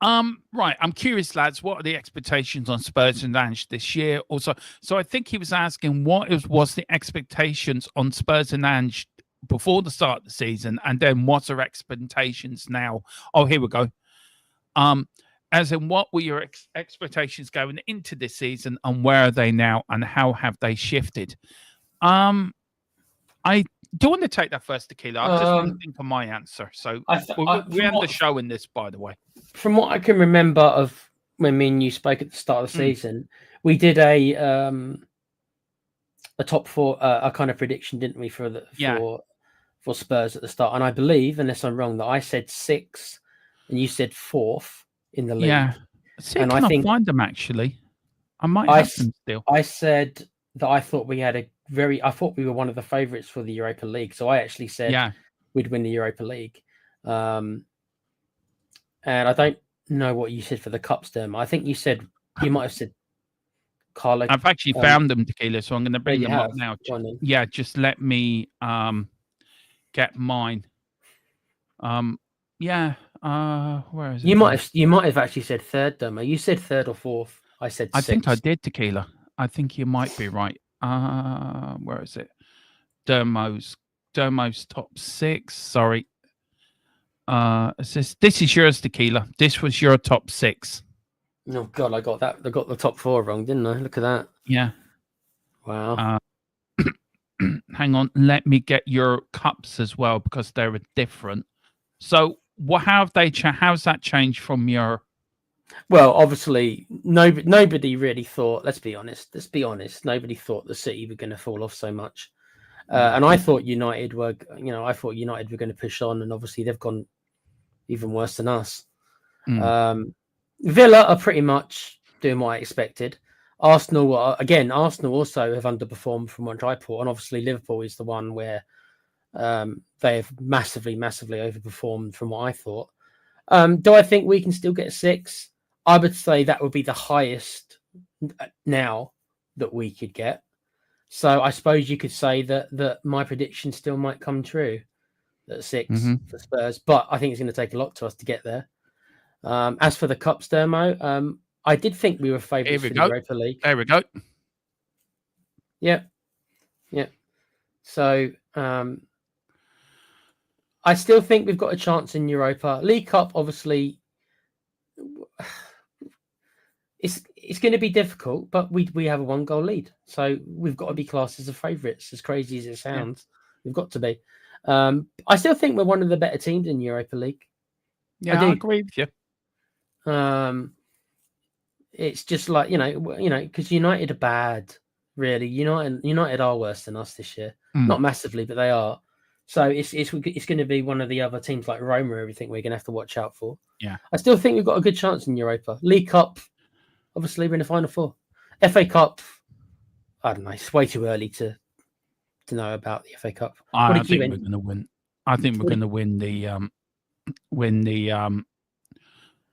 Right. I'm curious, lads. What are the expectations on Spurs and Ange this year? Also, so I think he was asking what was the expectations on Spurs and Ange before the start of the season, and then what's our expectations now? Oh, here we go. as in what were your expectations going into this season, and where are they now, and how have they shifted? I do want to take that first, Tequila. I just want to think of my answer. So we end the show in this, by the way. From what I can remember of when me and you spoke at the start of the season, we did a top four, a kind of prediction, didn't we, for Spurs at the start? And I believe, unless I'm wrong, that I said 6 and you said 4th in the league. Yeah, see, and can I think find them actually. I might have them still. I said that I thought we had I thought we were one of the favourites for the Europa League. So I actually said we'd win the Europa League. And I don't know what you said for the Cups, Derm. I think you might have said Carlo. I've actually found them, Tequila, so I'm going to bring them up now. Yeah, just let me get mine. Where is it? You might have actually said 3rd, Derm. You said 3rd or 4th. I said 6th. I think I did, Tequila. I think you might be right. Where is it? Dermo's top 6. Sorry. This is yours, Tequila. This was your top 6. Oh God, I got that. I got the top 4 wrong, didn't I? Look at that. Yeah. Wow. Hang on. Let me get your cups as well, because they're different. So, how's that changed from your? Well, obviously, nobody really thought. Let's be honest. Nobody thought the City were going to fall off so much, and I thought United were. I thought United were going to push on, and obviously they've gone even worse than us. Villa are pretty much doing what I expected. Arsenal also have underperformed from what I thought, and obviously Liverpool is the one where they have massively overperformed from what I thought. Do I think we can still get 6? I would say that would be the highest now that we could get. So I suppose you could say that my prediction still might come true at 6 for Spurs, but I think it's going to take a lot to us to get there. As for the Cups, Dermo, I did think we were favourites for the Europa League. There we go. Yeah. So I still think we've got a chance in Europa League Cup. Obviously, it's going to be difficult, but we have a 1-goal lead, so we've got to be classed as the favourites. As crazy as it sounds, we've got to be. I still think we're one of the better teams in Europa League. Yeah, I agree with you. It's just like because United are bad. Really, United are worse than us this year. Not massively, but they are. So it's going to be one of the other teams like Roma or everything we're going to have to watch out for. Yeah, I still think we've got a good chance in Europa League Cup. Obviously, we're in the final 4. FA Cup, I don't know. It's way too early to know about the FA Cup. I think we're going to win. I think we're going to win the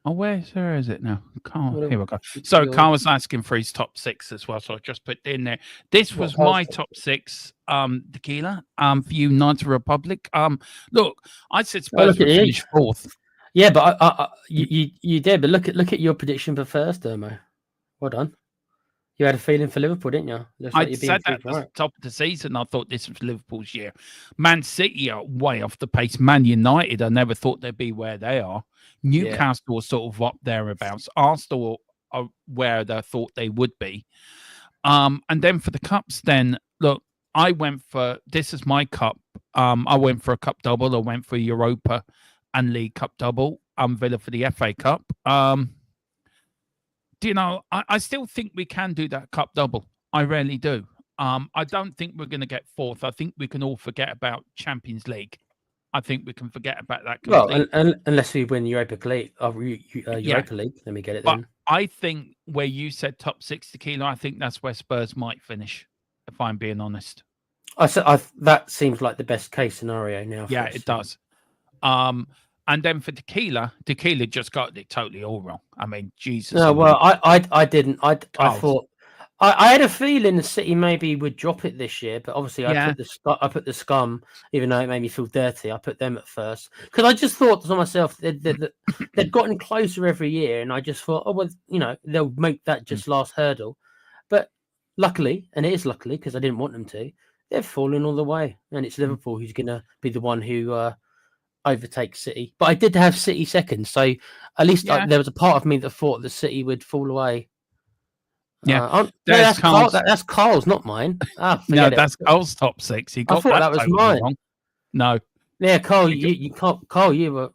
Oh, where is it now? Here we go. So Carl was asking for his top 6 as well, so I just put in there. This was my top 6, Tequila, for United Republic. Look, I said Spurs would finish 4th. Yeah, but you did. But look at your prediction for first, Dermo. Well done. You had a feeling for Liverpool, didn't you? I said that at the top of the season. I thought this was Liverpool's year. Man City are way off the pace. Man United, I never thought they'd be where they are. Newcastle are sort of up thereabouts. Arsenal are where they thought they would be. And then for the Cups, then, look, I went for, this is my Cup. I went for a Cup double. I went for Europa and League Cup double. Villa for the FA Cup. I still think we can do that Cup double. I really do. I don't think we're going to get 4th. I think we can all forget about Champions League. I think we can forget about that completely. Well, unless we win Europa League, Europa League, let me get it then. I think where you said top 6, Tequila, I think that's where Spurs might finish, if I'm being honest. That seems like the best case scenario now. Yeah, it does. And then for Tequila just got it totally all wrong. I mean, Jesus. No, well, I didn't. I thought I had a feeling the City maybe would drop it this year, but obviously I put the Scum, even though it made me feel dirty. I put them at first because I just thought to myself they'd gotten closer every year, and I just thought, oh well, they'll make that just last hurdle. But luckily, and it is luckily because I didn't want them to, they've fallen all the way, and it's Liverpool who's going to be the one who overtake City, but I did have City second, so at least Yeah. there was a part of me that thought that City would fall away. Yeah. No, There's that's Carl. Carl's. That's Carl's, not mine. No, Forget it. that's Carl's top 6. He I got thought that was totally mine. wrong. No. Yeah, Carl, He got- you can't. Carl, you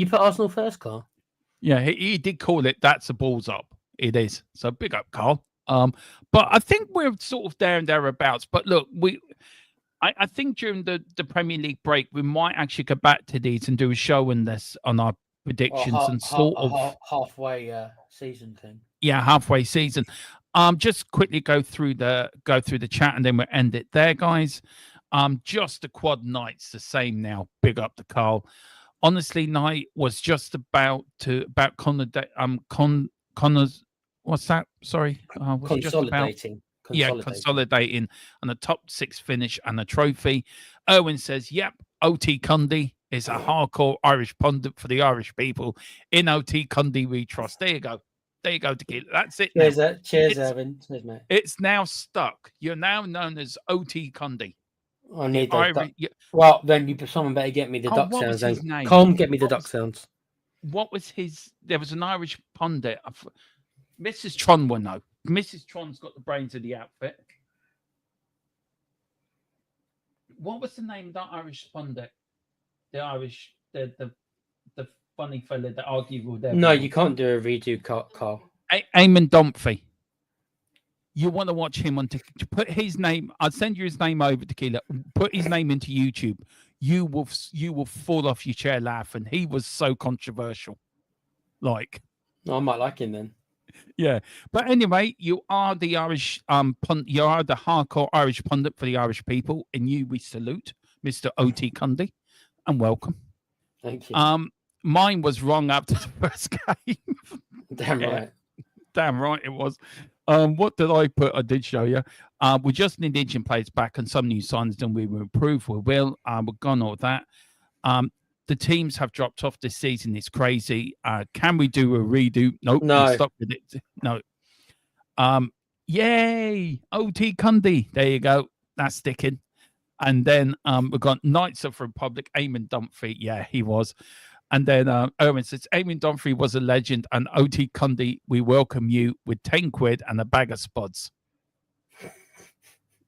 put Arsenal first, Carl. Yeah, he did call it. That's a balls up. It is. So big up, Carl. But I think we're sort of there and thereabouts. But look, I think during the Premier League break, we might actually go back to these and do a show on this on our predictions and sort of halfway season thing. Yeah, halfway season. Just quickly go through the chat and then we'll end it there, guys. Just the quad nights the same now. Big up to Carl. Honestly, night was just about Connor's. What's that? Sorry, Consolidating. Consolidating and a top 6 finish and a trophy. Erwin says, "Yep, OT Cundy is a hardcore Irish pundit for the Irish people. In OT Cundy we trust." There you go. There you go, Tequila. That's it. Cheers, Erwin. Cheers, mate. It's now stuck. You're now known as OT Cundy. I need those. Well, then someone better get me the duck sounds. Then Colm, get me the duck sounds. What was his? There was an Irish pundit. Mrs. Tron will know. Mrs. Tron's got the brains of the outfit. What was the name of that Irish pundit? The funny fella that argued with them. No, you can't do a redo, Carl. Eamon Dunphy. You want to watch him on put his name. I'll send you his name over, Tequila. Put his name into YouTube. You will fall off your chair laughing. He was so controversial. Like, I might like him then. Yeah, but anyway, you are the Irish you are the hardcore Irish pundit for the Irish people, and you we salute, Mr. OT Cundy, and welcome. Thank you. Mine was wrong after the first game. Damn right. Damn right it was. What did I put? I did show you. We just need Indian players back and some new signings, and we will improve. We will. We're gone all that. The teams have dropped off this season. It's crazy. Can we do a redo? Nope. No. Stop with it. No. Yay. OT Cundy. There you go. That's sticking. And then we've got Knights of Republic. Eamon Dunphy. Yeah, he was. And then Erwin says, Eamon Dunphy was a legend. And OT Cundy, we welcome you with 10 quid and a bag of spuds.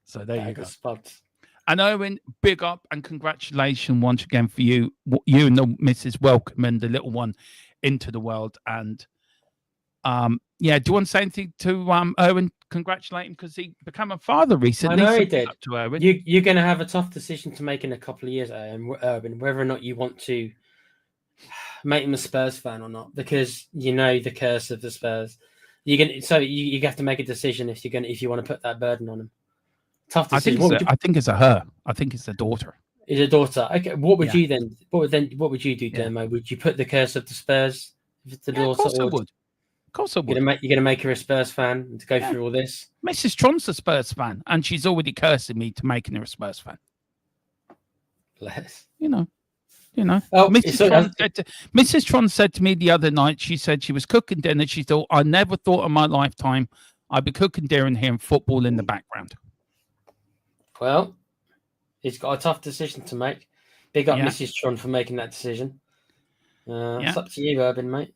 So there you go. Spuds. And Owen, big up and congratulations once again for you. You and the missus welcoming the little one into the world. And yeah, do you want to say anything to Owen? Congratulate him because he became a father recently. I know he did. To Owen. You're going to have a tough decision to make in a couple of years, Urban, whether or not you want to make him a Spurs fan or not, because you know the curse of the Spurs. You have to make a decision if you want to put that burden on him. Tough decision. I think it's a her. I think it's a daughter. It's a daughter. Okay. What would you then? What would you do, Dermo? Would you put the curse of the Spurs if the daughter? Of course I would. Of course I would. You're gonna make her a Spurs fan to go through all this. Mrs. Tron's a Spurs fan, and she's already cursing me to making her a Spurs fan. Bless. You know. Oh, Mrs. Tron said to me the other night, she said she was cooking dinner. She thought, I never thought in my lifetime I'd be cooking dinner and hearing football in the background. Well, he's got a tough decision to make. Big up Mrs. Tron for making that decision. It's up to you, Urban, mate.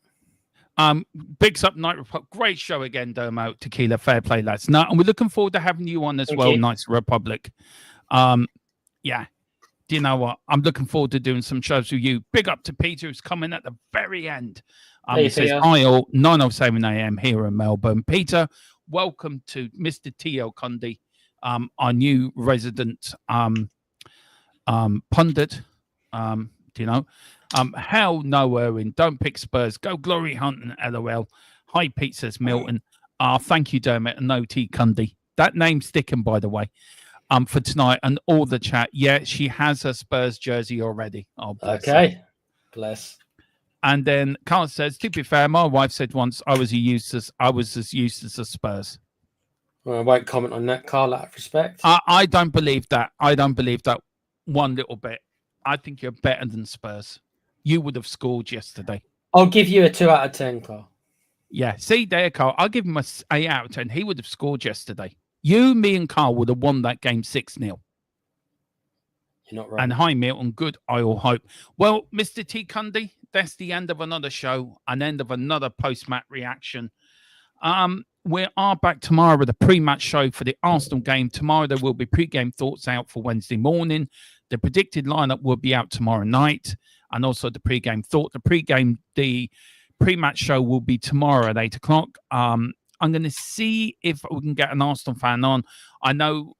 Bigs up Night Republic. Great show again, Domo. Tequila, fair play, lads. No, and we're looking forward to having you on as Thank well, you. Knights Republic. Yeah. Do you know what? I'm looking forward to doing some shows with you. Big up to Peter, who's coming at the very end. He says, hi all, 9:07 a.m. here in Melbourne. Peter, welcome to Mr. T.O. Cundy, our new resident pundit. Do you know? Hell no, Erwin. Don't pick Spurs. Go glory hunting, LOL. Hi, Pete, says Milton. Thank you, Dermot, and no T. Cundy. That name's sticking, by the way. For tonight and all the chat. Yeah, she has a Spurs jersey already. Oh, bless okay. Her. Bless. And then Carl says, to be fair, my wife said once I was as useless as Spurs. Well, I won't comment on that, Carl, out of respect. I don't believe that. I don't believe that one little bit. I think you're better than Spurs. You would have scored yesterday. I'll give you a 2 out of 10, Carl. Yeah, see there, Carl. I'll give him a 8 out of 10. He would have scored yesterday. You, me, and Carl would have won that game 6-0. You're not wrong. And hi, Milton. Good, I all hope. Well, Mr. T. Cundy, that's the end of another show, an end of another post-match reaction. We are back tomorrow with a pre-match show for the Arsenal game. Tomorrow there will be pre-game thoughts out for Wednesday morning. The predicted lineup will be out tomorrow night, and also the pre-game thought. The pre-match show will be tomorrow at 8 o'clock. I'm going to see if we can get an Arsenal fan on. I know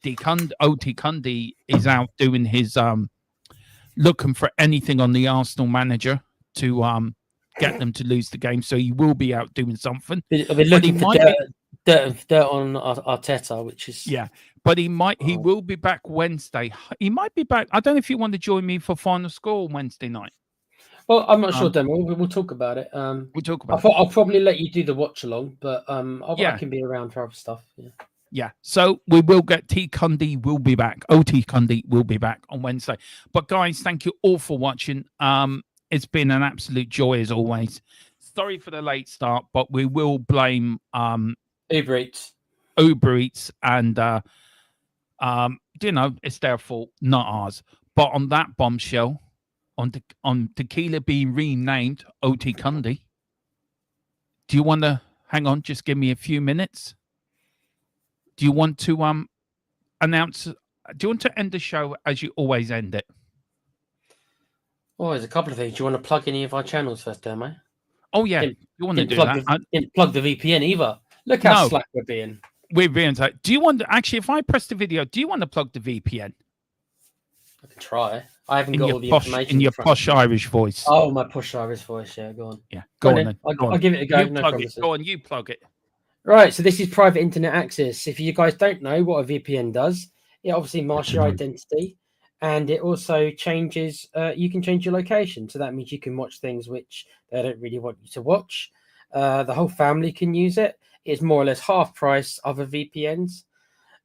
T. Cundy is out doing his looking for anything on the Arsenal manager to get them to lose the game, so he will be out doing something. I'll be looking for dirt on Arteta, which is but he will be back Wednesday. He might be back. I don't know if you want to join me for final score on Wednesday night. Well, I'm not sure, Demo. We'll talk about it. We'll talk about I'll probably let you do the watch along, but I can be around for other stuff. Yeah. So we will get T. Cundy will be back. OT Cundy will be back on Wednesday. But guys, thank you all for watching. It's been an absolute joy as always. Sorry for the late start, but we will blame Uber Eats, and it's their fault, not ours. But on that bombshell, on tequila being renamed OT Cundy, do you want to hang on? Just give me a few minutes. Do you want to announce? Do you want to end the show as you always end it? Oh, there's a couple of things. Do you want to plug any of our channels first, Demo? Oh yeah, you want to do that? Didn't plug the VPN either. Look how slack we're being. We're being like, do you want to actually? If I press the video, do you want to plug the VPN? I can try. I haven't got all the information in your posh Irish voice. Oh, my posh Irish voice. Yeah, go on. Yeah, go on then. I'll give it a go. You plug it. Go on, you plug it. Right, so this is private internet access. If you guys don't know what a VPN does, it obviously masks your identity, and it also changes. You can change your location, so that means you can watch things which they don't really want you to watch. The whole family can use it. It's more or less half price other VPNs,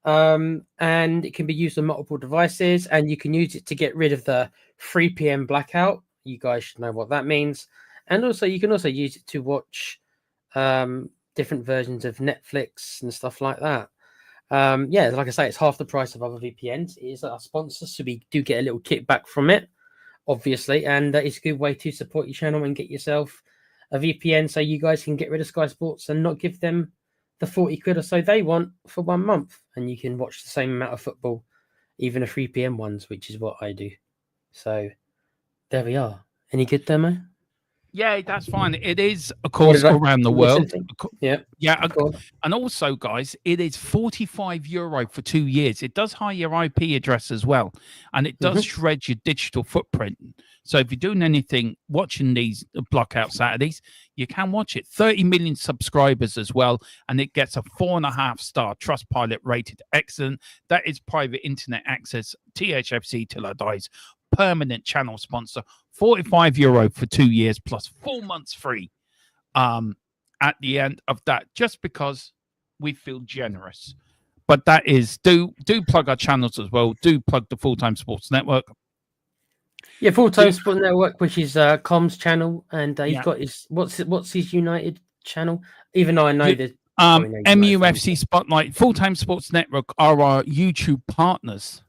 and it can be used on multiple devices. And you can use it to get rid of the 3 p.m. blackout. You guys should know what that means. And also, you can also use it to watch different versions of Netflix and stuff like that. Like I say, it's half the price of other VPNs. It is our sponsor, so we do get a little kickback from it, obviously, and it's a good way to support your channel and get yourself a VPN so you guys can get rid of Sky Sports and not give them the 40 quid or so they want for 1 month, and you can watch the same amount of football, even the 3 p.m. ones, which is what I do. So there we are. Any good, Demo? Yeah, that's fine. It is, of course, around the world. Yeah. And also, guys, it is €45 for 2 years. It does hide your IP address as well. And it does shred your digital footprint. So if you're doing anything, watching these Blockout Saturdays, you can watch it. 30 million subscribers as well. And it gets a 4.5-star Trustpilot rated excellent. That is private internet access. THFC till I dies. Permanent channel sponsor. €45 for 2 years plus 4 months free at the end of that, just because we feel generous. But that is, do plug our channels as well. Do plug the Full-Time Sports Network. Yeah, Full-Time Sports Network, which is Com's channel, and he's got his what's his United channel. Even though I know that MUFC Spotlight, Full-Time Sports Network are our YouTube partners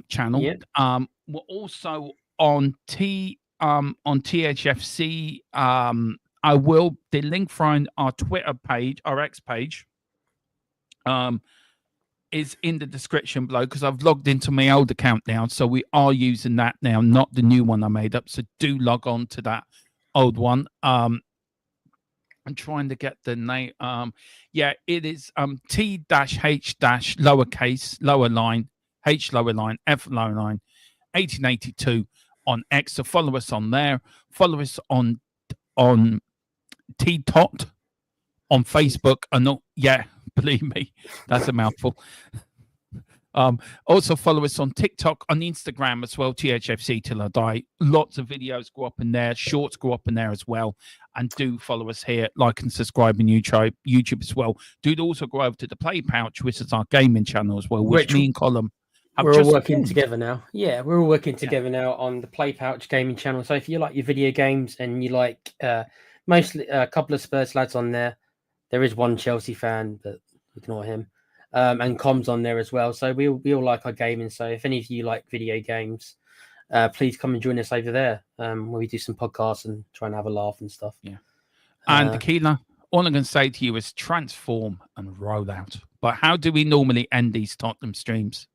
channel. We're also on THFC. I will the link from our Twitter page, our X page, is in the description below, because I've logged into my old account now, so we are using that now, not the new one I made up. So do log on to that old one. I'm trying to get the name. It is T-H- lowercase lower line H lower line F lower line 1882 on X. So follow us on there. Follow us on TOUGHT on Facebook. Believe me, that's a mouthful. Also follow us on TikTok, on Instagram as well, THFC till I die. Lots of videos go up in there, shorts go up in there as well. And do follow us here, like and subscribe on YouTube as well. Do also go over to the Play Pouch, which is our gaming channel as well, which me and Colin we're all working together now. Yeah, we're all working together now on the Play Pouch gaming channel. So if you like your video games and you like mostly a couple of Spurs lads on there, there is one Chelsea fan, but ignore him. and comms on there as well. So we all like our gaming. So if any of you like video games, please come and join us over there, where we do some podcasts and try and have a laugh and stuff. Yeah. And Tequila, all I'm going to say to you is transform and roll out. But how do we normally end these Tottenham streams?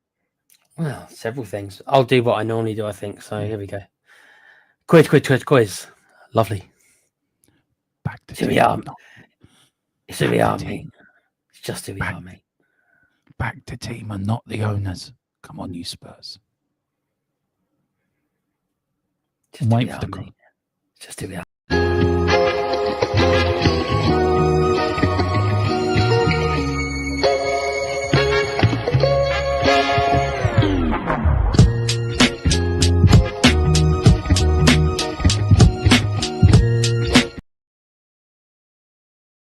Well, several things. I'll do what I normally do, I think. So here we go. Quiz. Lovely. Back to Here we are. It's who we are, mate. It's just who we are, mate. Back to team and not the owners. Come on, you Spurs. Just Wait for the just who we are.